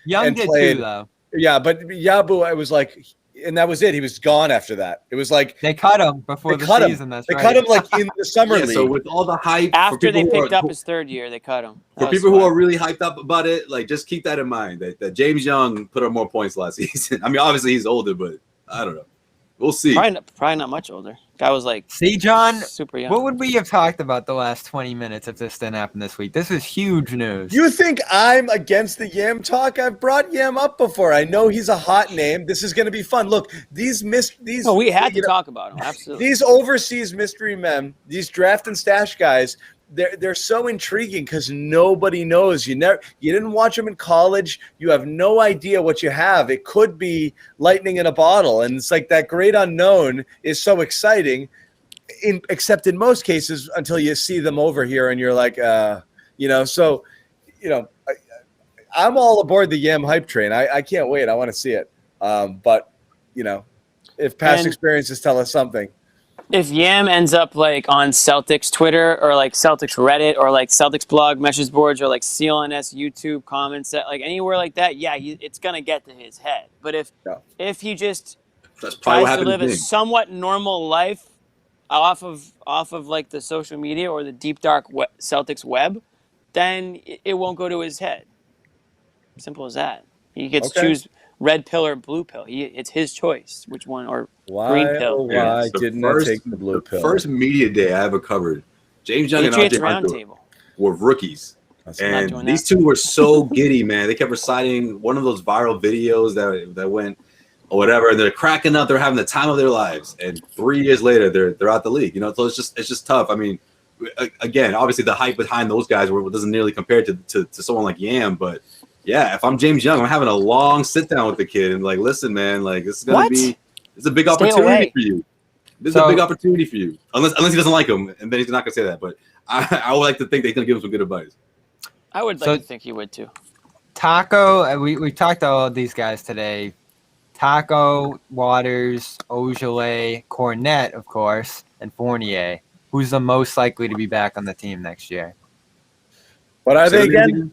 S4: Young
S1: and
S4: did
S1: played.
S4: too, though.
S1: Yeah, but Yabu, I was like, and that was it. He was gone after that. It was like
S4: They cut him before
S1: they
S4: the
S1: cut
S4: season.
S1: him.
S4: That's
S1: They
S4: right.
S1: cut him like in the summer
S3: Yeah,
S1: league.
S3: so with all the hype,
S2: After they picked up
S3: who,
S2: his third year, they cut him.
S3: for people who are really hyped up about it, like just keep that in mind that James Young put up more points last season. I mean, obviously he's older, but I don't know. We'll see.
S2: probably not much older. Guy was like
S4: See, John,
S2: super young.
S4: what would we have talked about the last 20 minutes if this didn't happen this week? This is huge news.
S1: You think I'm against the Yam talk? I've brought Yam up before. I know he's a hot name. This is going to be fun. Look, these.
S2: No, we had to talk about him. Absolutely.
S1: These overseas mystery men, these draft and stash guys, they're so intriguing because nobody knows. You didn't watch them in college. You have no idea what you have. It could be lightning in a bottle, and it's like that great unknown is so exciting. Except in most cases, until you see them over here, and you're like, So, I'm all aboard the Yam hype train. I can't wait. I want to see it. But if past
S2: And-
S1: experiences tell us something.
S2: If Yam ends up like on Celtics Twitter or like Celtics Reddit or like Celtics blog message boards or like CLNS YouTube comments, like anywhere like that, it's gonna get to his head. But if he just
S3: That's probably what
S2: tries to
S3: happened
S2: live
S3: to
S2: a
S3: me.
S2: somewhat normal life off of like the social media or the deep dark Celtics web, then it won't go to his head. Simple as that. He gets to choose red pill or blue pill. It's his choice which one, or green pill.
S1: Why
S3: The
S1: didn't
S3: first-
S1: I take the blue pill?
S3: First media day I ever covered, James Young
S2: Patriots
S3: and RJ Hunter
S2: Roundtable.
S3: were rookies.
S2: not
S3: And
S2: doing
S3: these
S2: that.
S3: two were so giddy, man. They kept reciting one of those viral videos that went or whatever, and they're cracking up. They're having the time of their lives. And 3 years later, they're out the league. So it's just tough. I mean, again, obviously the hype behind those guys doesn't nearly compare to someone like Yam, but Yeah, if I'm James Young, I'm having a long sit down with the kid and like, listen, man, like this is gonna
S2: What?
S3: be it's a big
S2: Stay
S3: opportunity
S2: away.
S3: for you. This is
S4: So-
S3: a big opportunity for you. Unless he doesn't like him, and then he's not gonna say that. But I would like to think that he's gonna give him some good advice.
S2: I would like to think he would too.
S4: Taco, we talked to all these guys today. Taco, Waters, Ojale, Cornette, of course, and Fournier. Who's the most likely to be back on the team next year?
S1: What are
S3: Say
S1: they
S3: that
S1: again?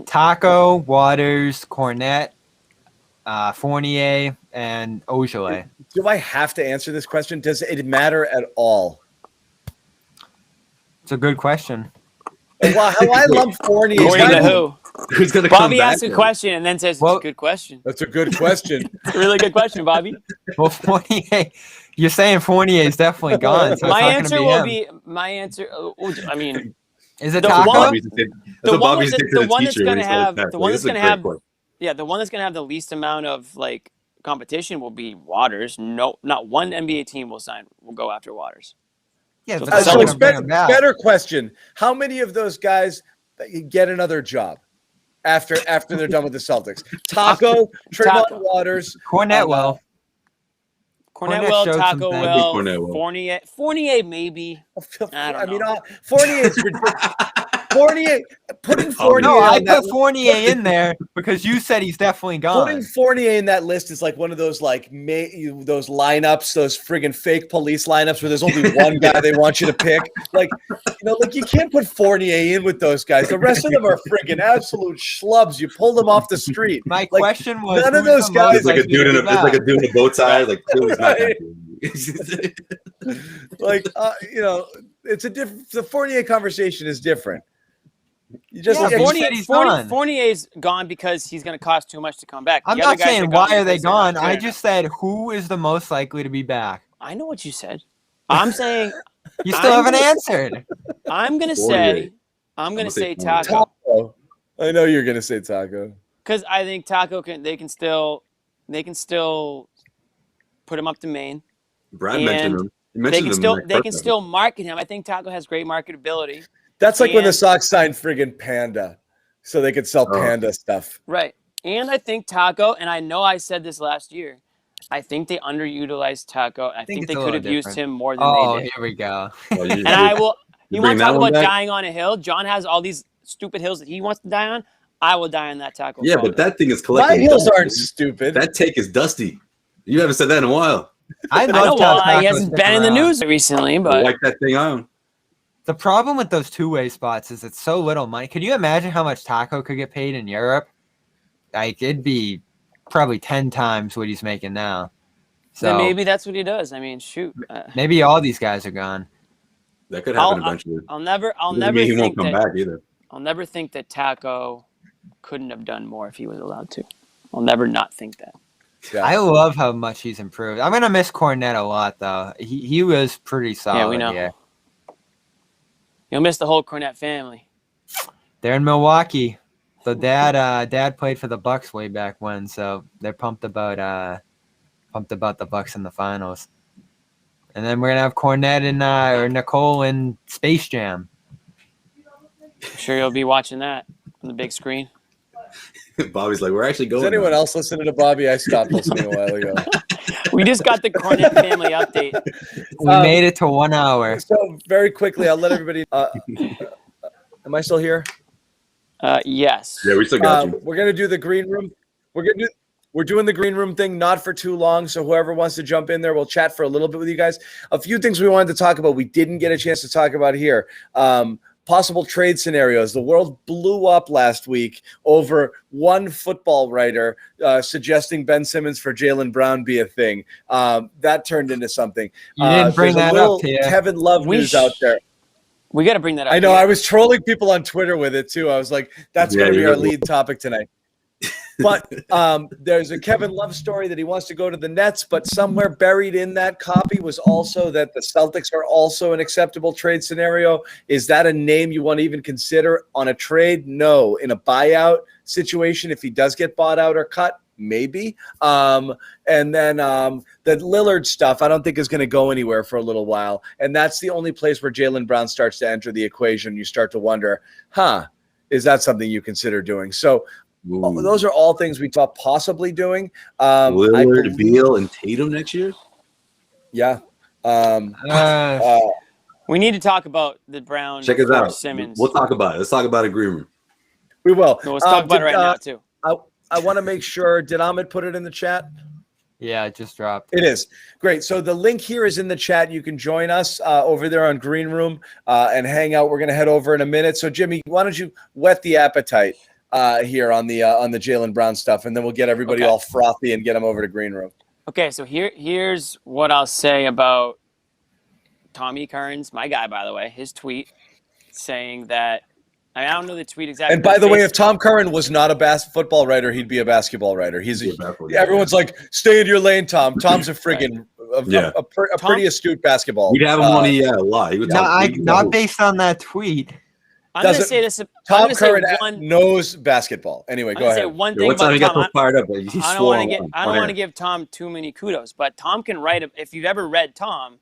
S4: Taco, Waters, Cornette, Fournier, and Ojale.
S1: Do I have to answer this question? Does it matter at all?
S4: It's a good question.
S1: Well, how I lump Fournier.
S2: According to who?
S3: Who's gonna come
S2: Bobby
S3: back?
S2: asks a question and then says,
S4: Well-
S2: it's a good question.
S1: That's a good question.
S2: It's a really good question, Bobby.
S4: Well, Fournier, you're saying Fournier is definitely gone. So
S2: My
S4: it's not
S2: answer
S4: gonna
S2: will
S4: him.
S2: be, my answer, I mean,
S4: Is it
S2: the
S4: Taco?
S2: one-
S3: Bobby's
S2: the
S3: what
S2: one
S3: Bobby's
S2: with
S3: did to
S2: the one that's
S3: teacher when
S2: gonna
S3: he started
S2: have,
S3: tackling.
S2: the one
S3: This
S2: that's
S3: is a
S2: gonna
S3: great
S2: have,
S3: question.
S2: yeah, the one that's gonna have the least amount of like competition will be Waters. No, not one NBA team will go after Waters.
S4: Yeah,
S2: So
S4: but
S2: it's
S4: they're
S1: So
S4: not
S1: it's
S4: gonna bring
S1: better,
S4: him back.
S1: better question. How many of those guys get another job after they're done with the Celtics? Taco, Trayvon
S2: Taco.
S1: Waters,
S4: Cornette will.
S2: Cornette
S4: Cornette
S2: will,
S4: showed some
S2: Taco
S4: things.
S3: I think
S2: will,
S3: Cornette will.
S2: Fournier maybe. I don't
S1: mean,
S2: know.
S1: Fournier is ridiculous. Putting
S3: Oh,
S1: Fournier
S4: No, I
S1: on that
S4: put Fournier in there because you said he's definitely
S1: Putting
S4: gone.
S1: Fournier in that list is like one of those those lineups, those friggin' fake police lineups where there's only one guy they want you to pick. Like you can't put Fournier in with those guys. The rest of them are friggin' absolute schlubs. You pull them off the street.
S4: My
S1: Like,
S4: question was,
S1: none of
S4: who's
S1: those
S4: the
S1: guys-
S4: most
S3: It's like a
S4: likely
S3: dude
S4: to
S3: in
S4: be
S3: a it's like a dude in a bow tie. Like clearly he's not
S1: Right.
S3: that
S1: Like it's a different. The Fournier conversation is different. You just
S4: Yeah,
S1: like,
S4: but you said he's gone.
S2: Fournier's gone because he's going to cost too much to come back.
S4: I'm
S2: The other
S4: not
S2: guys
S4: saying
S2: gone
S4: why are they
S2: because they're not
S4: gone. I
S2: good
S4: just said who is the most likely to be back.
S2: enough. I know what you said. I'm saying
S4: You still
S2: I'm
S4: haven't
S2: gonna-
S4: answered.
S2: I'm going to
S3: Fournier.
S2: say I'm going to
S3: say
S2: say
S3: Fournier.
S2: Taco
S1: Taco. I know you're gonna say Taco.
S2: because I think Taco can still put him up to Maine.
S3: Brad
S2: And
S3: mentioned him. He
S2: They
S3: mentioned
S2: can
S3: him
S2: still
S3: in that
S2: they
S3: first
S2: can
S3: episode.
S2: still market him. I think Taco has great marketability.
S1: That's like when the
S2: And-
S1: Sox signed friggin' Panda, so they could sell
S3: Oh.
S1: Panda stuff.
S2: Right. And I think Taco, and I know I said this last year, I think they underutilized Taco. I think
S4: it's
S2: they
S4: a
S2: could
S4: little
S2: have used
S4: different.
S2: him more than
S4: Oh,
S2: they did.
S4: here we go.
S3: Oh, you-
S2: And I will.
S3: you
S2: You
S3: bring
S2: want to
S3: that
S2: talk
S3: one
S2: about
S3: back?
S2: dying on a hill? John has all these stupid hills that he wants to die on. I will die on that Taco.
S3: Yeah,
S2: Fall
S3: but that thing is
S1: My
S3: collecting.
S1: heels
S3: dust.
S1: aren't stupid.
S3: That take is dusty. You haven't said that in a while.
S4: I
S2: I know.
S4: love
S2: Well,
S4: Taco
S2: he hasn't been in the news recently, but
S3: Wipe that thing on.
S4: The problem with those two-way spots is it's so little money. Could you imagine how much Taco could get paid in Europe? Like it'd be probably 10 times what he's making now. So
S2: then maybe that's what he does. I mean, shoot.
S4: maybe all these guys are gone.
S3: That could happen
S2: I'll
S3: eventually.
S2: I'll never
S3: Doesn't
S2: never
S3: mean he
S2: think
S3: won't come
S2: that
S3: back either.
S2: I'll never think that Taco couldn't have done more if he was allowed to. I'll never not think that.
S1: Yeah.
S4: I love how much he's improved. I'm gonna miss Cornette a lot though. He was pretty solid.
S2: we know.
S4: Yeah.
S2: You'll miss the whole Cornette family.
S4: They're in Milwaukee. So dad played for the Bucks way back when, so they're pumped about the Bucks in the finals. And then we're gonna have Cornette and or Nicole in Space Jam.
S2: I'm sure you'll be watching that on the big screen.
S3: Bobby's like, we're actually going.
S1: Is anyone
S3: now.
S1: else listening to Bobby? I stopped listening a while ago.
S2: We just got the Cornette family update.
S4: We made it to 1 hour.
S1: So very quickly, I'll let everybody. Am I still here?
S2: Yes.
S3: Yeah, we still got you.
S1: We're gonna do the green room. We're doing the green room thing, not for too long. So whoever wants to jump in there, we'll chat for a little bit with you guys. A few things we wanted to talk about, we didn't get a chance to talk about here. Possible trade scenarios. The world blew up last week over one football writer suggesting Ben Simmons for Jaylen Brown be a thing. That turned into something.
S4: You didn't bring
S1: There's a
S4: that
S1: little
S4: up here.
S1: Kevin Love
S2: We
S1: news out there.
S2: We got to bring that up.
S1: I know.
S2: here.
S1: I was trolling people on Twitter with it too. I was like, "That's
S3: Yeah,
S1: going to be
S3: you
S1: our
S3: were-
S1: lead topic tonight." But there's a Kevin Love story that he wants to go to the Nets, but somewhere buried in that copy was also that the Celtics are also an acceptable trade scenario. Is that a name you want to even consider on a trade? No. In a buyout situation, if he does get bought out or cut, maybe. And then the Lillard stuff, I don't think is going to go anywhere for a little while. And that's the only place where Jaylen Brown starts to enter the equation. You start to wonder, Is that something you consider doing? So
S3: Ooh.
S1: those are all things we thought possibly doing.
S3: Lillard, Beal, and Tatum next year?
S1: Yeah.
S2: We need to talk about the Brown
S3: Check us out.
S2: Simmons.
S3: We'll talk about it. Let's talk about it, Green Room.
S1: We will.
S2: No, let's talk about it right now, too.
S1: I want to make sure, did Ahmed put it in the chat?
S4: Yeah, it just dropped.
S1: It is. Great. So the link here is in the chat. You can join us over there on Green Room and hang out. We're going to head over in a minute. So, Jimmy, why don't you whet the appetite here on the Jaylen Brown stuff, and then we'll get everybody all frothy and get them over to Green Room.
S2: Okay, so here's what I'll say about Tommy Kearns, my guy, by the way, his tweet saying that I don't know the tweet exactly.
S1: And by the way, if Tom Curran was not a football writer, he'd be a basketball writer. Everyone's like, stay in your lane, Tom. Tom's a friggin' a pretty astute basketball.
S3: We'd have him on a lot.
S4: Not based on that tweet.
S2: I'm going to say this.
S1: Tom Curran knows basketball. Anyway, go ahead.
S2: Say one thing about Tom. I don't want to give Tom too many kudos, but Tom can write. If you've ever read Tom,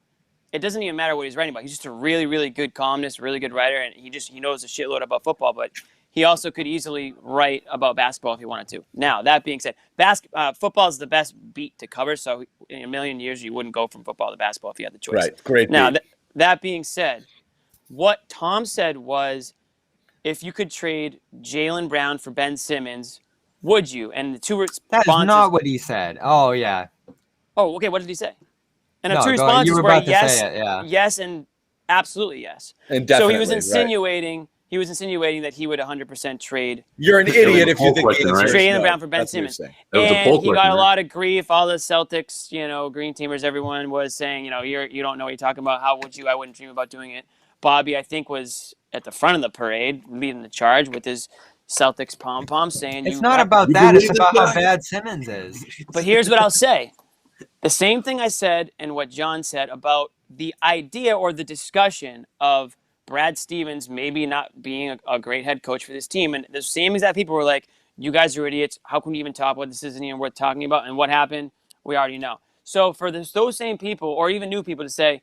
S2: it doesn't even matter what he's writing about. He's just a really, really good columnist, really good writer, and he knows a shitload about football. But he also could easily write about basketball if he wanted to. Now, that being said, football is the best beat to cover. So in a million years, you wouldn't go from football to basketball if you had the choice.
S1: Right. Great.
S2: Now, that being said, what Tom said was, if you could trade Jaylen Brown for Ben Simmons, would you? And the two responses.
S4: That is not what he said. Oh, yeah.
S2: Oh, okay. What did he say? And the two responses were yes, and absolutely yes.
S1: And
S2: so he was insinuating that he would 100% trade.
S1: You're an idiot if you think
S2: Jaylen Brown for Ben Simmons. And he got a lot of grief. All the Celtics, green teamers, everyone was saying, you don't know what you're talking about. How would you? I wouldn't dream about doing it. Bobby, I think, was at the front of the parade, leading the charge with his Celtics pom-pom saying...
S4: It's not about that. It's about how bad Simmons is.
S2: But here's what I'll say. The same thing I said and what John said about the idea or the discussion of Brad Stevens maybe not being a great head coach for this team. And the same exact people were like, you guys are idiots. How can you even talk about this? Isn't even worth talking about. And what happened, we already know. So for those same people or even new people to say,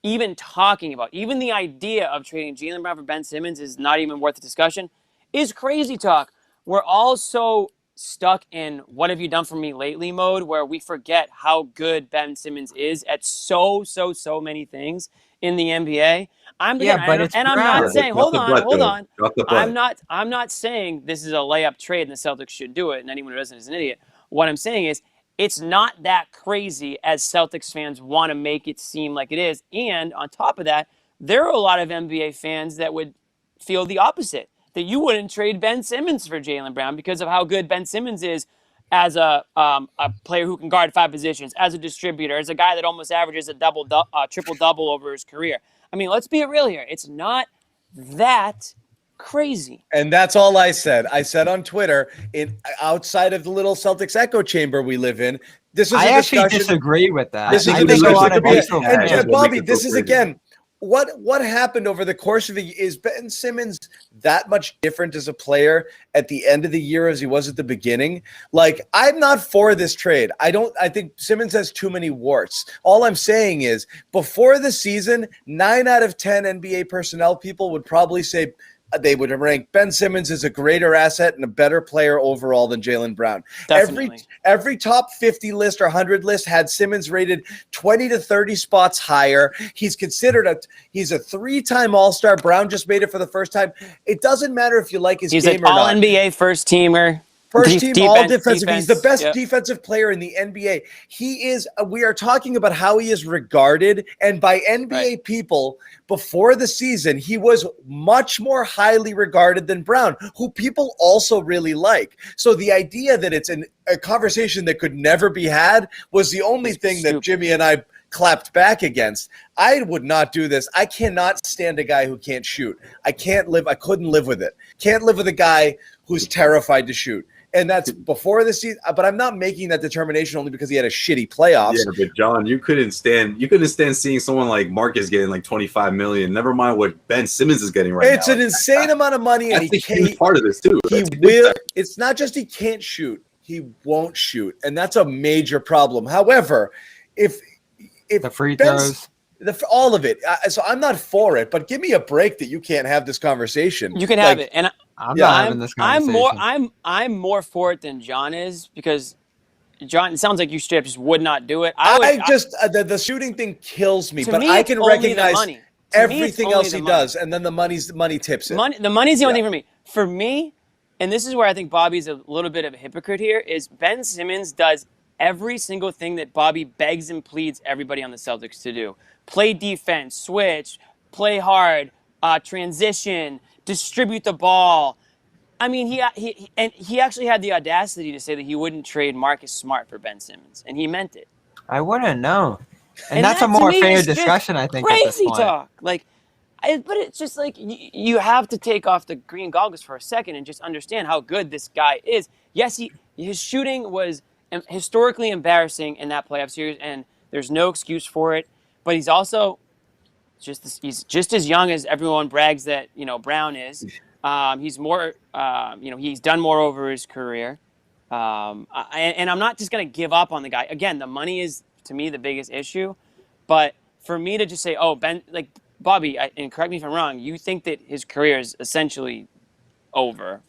S2: even talking about, even the idea of trading Jaylen Brown for Ben Simmons is not even worth the discussion, is crazy talk. We're all so stuck in what have you done for me lately mode where we forget how good Ben Simmons is at so many things in the NBA. I'm not saying, hold on. I'm not saying this is a layup trade and the Celtics should do it and anyone who doesn't is an idiot. What I'm saying is it's not that crazy as Celtics fans want to make it seem like it is. And on top of that, there are a lot of NBA fans that would feel the opposite, that you wouldn't trade Ben Simmons for Jaylen Brown because of how good Ben Simmons is as a player who can guard 5 positions, as a distributor, as a guy that almost averages a triple-double over his career. I mean, let's be real here. It's not that crazy.
S1: And that's all I said. I said on Twitter, outside of the little Celtics echo chamber we live in, this is
S4: I actually disagree with that.
S1: I think a lot of and Bobby, this is again what happened over the course of the year. Is Ben Simmons that much different as a player at the end of the year as he was at the beginning? Like, I'm not for this trade. I think Simmons has too many warts. All I'm saying is before the season, 9 out of 10 NBA personnel people would probably say they would rank Ben Simmons as a greater asset and a better player overall than Jaylen Brown. Every top 50 list or 100 list had Simmons rated 20 to 30 spots higher. He's considered he's a 3-time All-Star. Brown just made it for the first time. It doesn't matter if you like his game or not.
S2: He's an All-NBA first teamer.
S1: First team, all defensive. He's the best defensive player in the NBA. He is. We are talking about how he is regarded, and by NBA people before the season, he was much more highly regarded than Brown, who people also really like. So the idea that it's a conversation that could never be had was the only thing that Jimmy and I clapped back against. I would not do this. I cannot stand a guy who can't shoot. I couldn't live with it. Can't live with a guy who's terrified to shoot. And that's before the season, but I'm not making that determination only because he had a shitty playoffs.
S3: Yeah, but John, you couldn't stand seeing someone like Marcus getting like $25 million. Never mind what Ben Simmons is getting right now.
S1: It's an insane amount of money, and
S3: he's part of this too.
S1: It's not just he can't shoot; he won't shoot, and that's a major problem. However, if
S4: the free throws.
S1: All of it. So I'm not for it, but give me a break that you can't have this conversation.
S2: You can have it. And
S4: I'm
S1: Yeah.
S4: not having this conversation.
S2: I'm more for it than John is because John, it sounds like you straight up just would not do it.
S1: The shooting thing kills me,
S2: To
S1: but
S2: me,
S1: I
S2: it's
S1: can
S2: only the
S1: recognize
S2: money. To me, it's
S1: everything
S2: only
S1: else
S2: the
S1: he
S2: money.
S1: does, and then the money tips it.
S2: The money's the only
S1: Yeah.
S2: thing for me. For me, and this is where I think Bobby's a little bit of a hypocrite here, is Ben Simmons does every single thing that Bobby begs and pleads everybody on the Celtics to do. Play defense, switch, play hard, transition, distribute the ball. I mean, he actually had the audacity to say that he wouldn't trade Marcus Smart for Ben Simmons, and he meant it.
S4: I wouldn't know. And that's
S2: that,
S4: a more
S2: to me,
S4: fair
S2: is just
S4: discussion, I think, at this
S2: crazy
S4: point.
S2: talk. Like, but it's just like you have to take off the green goggles for a second and just understand how good this guy is. Yes, his shooting was historically embarrassing in that playoff series, and there's no excuse for it. But he's also he's just as young as everyone brags that Brown is. He's more, he's done more over his career. And I'm not just going to give up on the guy. Again, the money is, to me, the biggest issue. But for me to just say, oh, Ben, like Bobby, and correct me if I'm wrong, you think that his career is essentially over.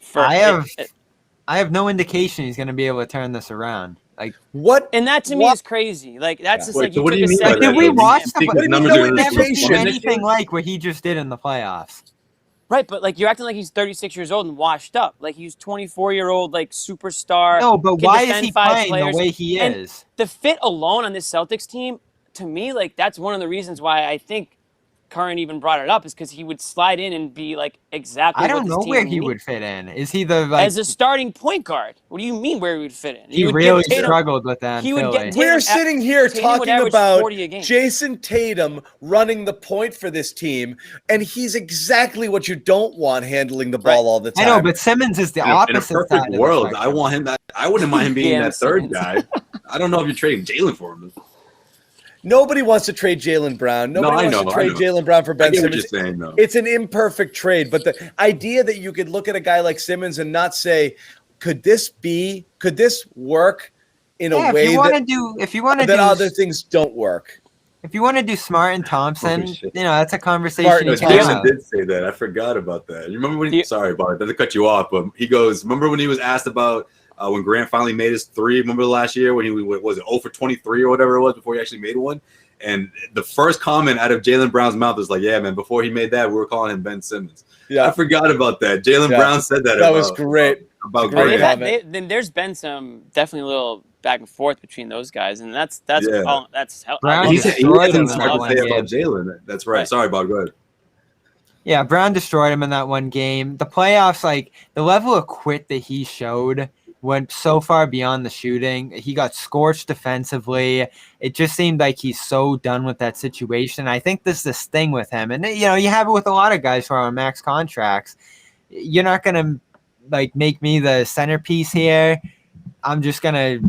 S4: I have no indication he's going to be able to turn this around. Like
S1: what?
S2: And that to me is crazy. Like that's just
S3: Wait,
S2: like
S3: so
S2: you
S3: what
S2: took
S3: do you
S2: a
S3: mean by
S2: second.
S3: that?
S4: did we watch
S3: You think
S4: the
S3: his numbers
S1: no
S3: are going to
S4: never
S1: indication?
S4: seen anything like what he just did in the playoffs?
S2: Right, but like you're acting like he's 36 years old and washed up. Like he's 24-year-old like superstar.
S4: No, but
S2: can
S4: why is
S2: defend
S4: he
S2: five
S4: playing
S2: players.
S4: the way he
S2: And
S4: is?
S2: the fit alone on this Celtics team, to me, like that's one of the reasons why I think Curran even brought it up is because he would slide in and be like exactly.
S4: I don't
S2: what
S4: know
S2: this team
S4: where he
S2: needs.
S4: would fit in. Is he the like?
S2: As a starting point guard? What do you mean where he would fit in?
S4: He
S2: would
S4: really
S2: give Tatum-
S4: struggled with that in
S2: he would
S4: Philly.
S2: get
S1: We're sitting here
S2: Tatum would
S1: talking
S2: average
S1: about
S2: 40 a game.
S1: Jason Tatum running the point for this team, and he's exactly what you don't want handling the ball all the time.
S4: I know, but Simmons is the
S3: In
S4: opposite
S3: a
S4: side
S3: perfect
S4: of
S3: world,
S4: the
S3: I
S4: spectrum.
S3: want him. I wouldn't mind him being
S2: Yam
S3: that third
S2: Simmons.
S3: guy. I don't know if you're trading Jalen for him.
S1: Nobody wants to trade Jalen Brown. Nobody wants to trade Jalen Brown for
S3: I
S1: Ben
S3: get what
S1: Simmons.
S3: you're saying, though.
S1: It's an imperfect trade, but the idea that you could look at a guy like Simmons and not say, could this work in a way that other things don't work?
S4: If you want to do Smart and Thompson, that's a conversation.
S1: Smart and
S3: Jason did say that. I forgot about that. You remember when? Sorry, Bob, doesn't cut you off, but he goes. Remember when he was asked about when Grant finally made his three? Remember last year when he was it 0 for 23 or whatever it was before he actually made one? And the first comment out of Jaylen Brown's mouth was like, "Yeah, man. Before he made that, we were calling him Ben Simmons."
S1: Yeah,
S3: I forgot about that. Jaylen Brown said that.
S1: That was great.
S3: About
S1: Grant.
S2: Then there's been some definitely a little back and forth between those guys, and that's
S4: Brown
S3: He hasn't
S4: destroyed
S3: smart to say
S4: game.
S3: about Jalen. That's right. Sorry, Bob. Go ahead.
S4: Yeah, Brown destroyed him in that one game. The playoffs, like the level of quit that he showed went so far beyond the shooting. He got scorched defensively. It just seemed like he's so done with that situation. I think there's this thing with him, and you have it with a lot of guys who are on max contracts. You're not gonna like make me the centerpiece here. I'm just gonna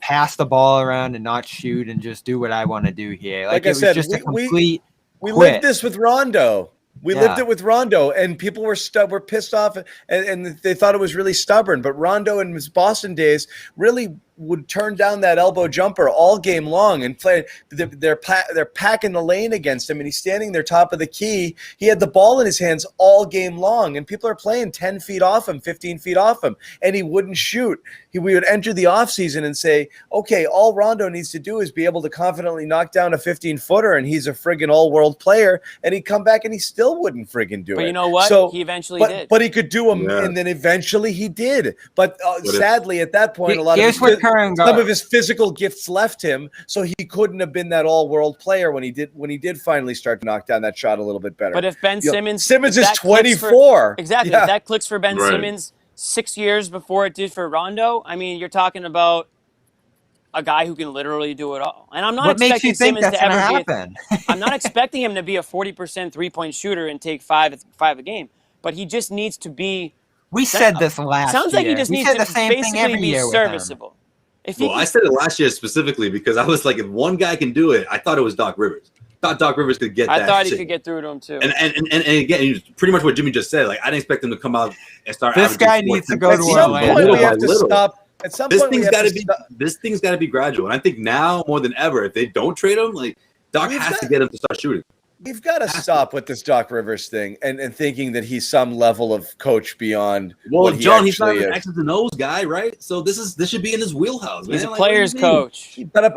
S4: pass the ball around and not shoot and just do what I want to do here.
S1: Like
S4: it
S1: I
S4: was
S1: said,
S4: just a complete
S1: we
S4: quit.
S1: lived this with Rondo. We lived it with Rondo, and people were pissed off, and they thought it was really stubborn. But Rondo in his Boston days really would turn down that elbow jumper all game long and play. They're packing the lane against him, and he's standing there top of the key. He had the ball in his hands all game long, and people are playing 10 feet off him, 15 feet off him, and he wouldn't shoot. We would enter the offseason and say, okay, all Rondo needs to do is be able to confidently knock down a 15-footer, and he's a friggin' all-world player, and he'd come back and he still wouldn't friggin' do it.
S2: But you know what?
S1: So,
S2: he eventually
S1: did. But he could do them, and then eventually he did. But sadly, at that point, some of his physical gifts left him, so he couldn't have been that all-world player when he did finally start to knock down that shot a little bit better.
S2: But if Ben Simmons
S1: is 24.
S2: Exactly.
S1: Yeah.
S2: If that clicks for Ben Simmons 6 years before it did for Rondo, I mean, you're talking about a guy who can literally do it all. And I'm not expecting Simmons to ever happen. I'm not expecting him to be a 40% three-point shooter and take five a game. But he just needs to be.
S4: We said this last year.
S2: Sounds like he just needs to basically be serviceable.
S3: I said it last year specifically because I was like, if one guy can do it, I thought it was Doc Rivers. I thought Doc Rivers could get that.
S2: I thought he could get through to him too.
S3: And again, pretty much what Jimmy just said. Like, I didn't expect him to come out and start.
S4: This guy needs to go to
S1: Orlando. We have to stop. At some point,
S3: this thing's got to be gradual. And I think now more than ever, if they don't trade him, like Doc has to get him to start shooting.
S1: We've got to stop with this Doc Rivers thing and thinking that he's some level of coach beyond.
S3: Well,
S1: what he
S3: John, he's not
S1: actually
S3: an
S1: is.
S3: X's and O's guy, right? So this should be in his wheelhouse, man.
S2: He's a
S3: Like, what do you
S2: player's
S3: mean?
S2: coach.
S1: But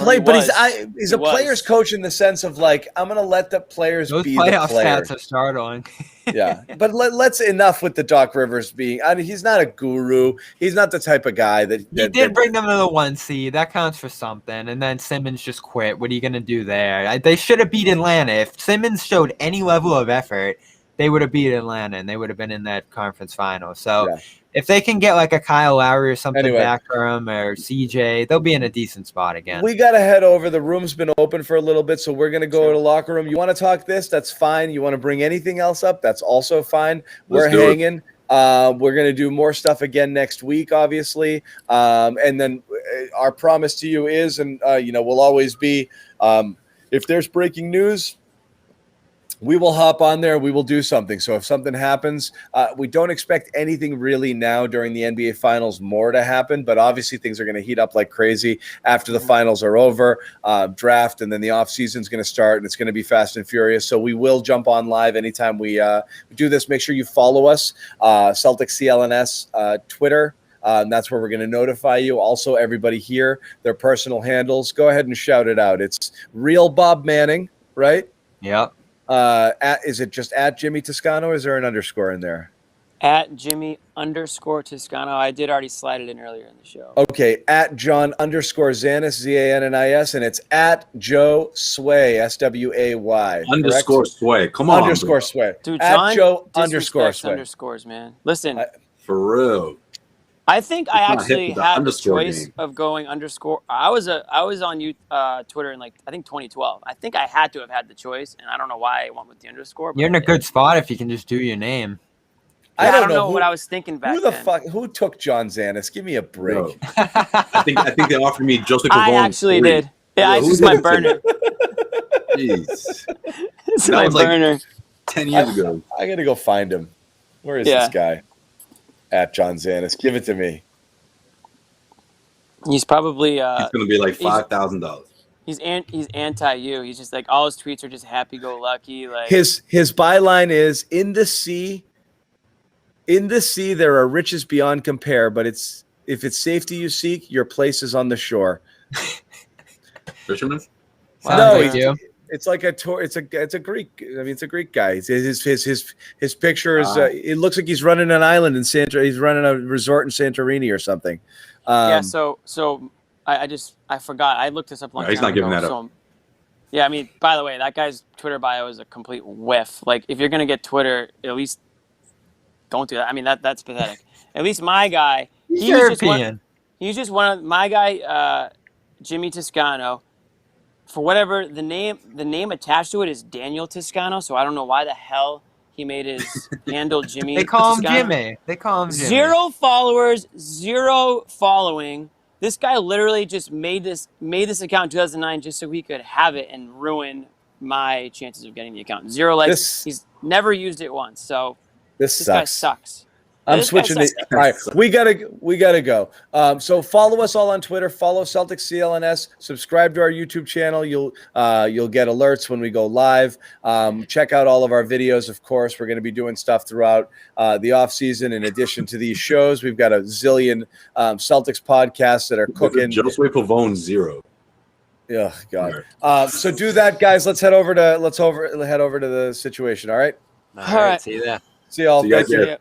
S1: he's
S2: He
S1: a player's
S2: was.
S1: coach in the sense of like, I'm going to let the players
S4: Those
S1: be the
S4: playoff
S1: players.
S4: stats are startling.
S1: Yeah, but let's enough with the Doc Rivers being. I mean, he's not a guru. He's not the type of guy that
S4: He did bring them to the 1 seed. That counts for something. And then Simmons just quit. What are you going to do there? They should have beat Atlanta. If Simmons showed any level of effort, they would have beat Atlanta, and they would have been in that conference final. So if they can get like a Kyle Lowry or something back for him, or CJ, they'll be in a decent spot again.
S1: We got to head over. The room's been open for a little bit, so we're going to go to the locker room. You want to talk this? That's fine. You want to bring anything else up? That's also fine. We're hanging. We're going to do more stuff again next week, obviously. And then our promise to you is, and we'll always be, if there's breaking news, we will hop on there. We will do something. So if something happens, we don't expect anything really now during the NBA Finals more to happen, but obviously things are going to heat up like crazy after the finals are over, draft, and then the offseason is going to start, and it's going to be fast and furious. So we will jump on live anytime we do this. Make sure you follow us, Celtics CLNS Twitter. That's where we're going to notify you. Also, everybody here, their personal handles. Go ahead and shout it out. It's Real Bob Manning, right?
S4: Yep.
S1: Is it just at Jimmy Toscano, or is there an underscore in there?
S2: At Jimmy_Toscano. I did already slide it in earlier in the show.
S1: Okay, at John_Zannis, ZANNIS, and it's at Joe Sway, SWAY.
S3: Underscore Sway. Come on.
S1: Underscore Sway.
S2: Dude,
S1: at
S2: John
S1: Joe underscore Sway.
S2: underscores, man. Listen.
S3: For real.
S2: I think I
S3: not hip
S2: actually
S3: to the
S2: had the
S3: underscore
S2: choice
S3: game.
S2: of going underscore. I was on Twitter in I think 2012. I think I had to have had the choice, and I don't know why I went with the underscore.
S4: You're in a good spot if you can just do your name.
S2: I don't know what I was thinking back then.
S1: Who took John Zannis? Give me a break.
S3: No. I think they offered me Josue Pavon.
S2: I actually did. Yeah, it's just my burner.
S3: Jeez.
S2: It's my burner.
S3: 10 years ago.
S1: I got to go find him. Where is this guy? At John Zannis. Give it to me.
S2: He's probably
S3: It's going to be like $5,000.
S2: He's anti you. He's just like all his tweets are just happy go lucky. Like
S1: his byline is in the sea there are riches beyond compare, but if it's safety you seek, your place is on the shore.
S3: Fisherman?
S1: It's like a tour. It's a Greek. I mean, it's a Greek guy. His picture is. It looks like he's running an island in He's running a resort in Santorini or something.
S2: So I forgot. I looked this up a long time
S3: He's not
S2: ago,
S3: giving that up.
S2: Yeah, I mean, by the way, that guy's Twitter bio is a complete whiff. Like, if you're gonna get Twitter, at least don't do that. I mean, that's pathetic. At least my guy,
S4: he's European.
S2: He's just one of my guy, Jimmy Toscano. For whatever the name attached to it is Daniel Toscano, so I don't know why the hell he made his handle Jimmy.
S4: They call him
S2: Toscano.
S4: Jimmy. They call him Jimmy.
S2: 0 followers, 0 following. This guy literally just made this account in 2009 just so he could have it and ruin my chances of getting the account. 0 likes. He's never used it once, so this guy sucks.
S1: I'm switching it. All right, we gotta go. So follow us all on Twitter. Follow Celtics CLNS. Subscribe to our YouTube channel. You'll get alerts when we go live. Check out all of our videos. Of course, we're going to be doing stuff throughout the off season. In addition to these shows, we've got a zillion Celtics podcasts that are cooking.
S3: Josue Pavon 0.
S1: Oh God. So do that, guys. Let's head over to the situation. All right.
S4: All right. See you there.
S1: See y'all.
S3: See you guys.
S1: Thank you.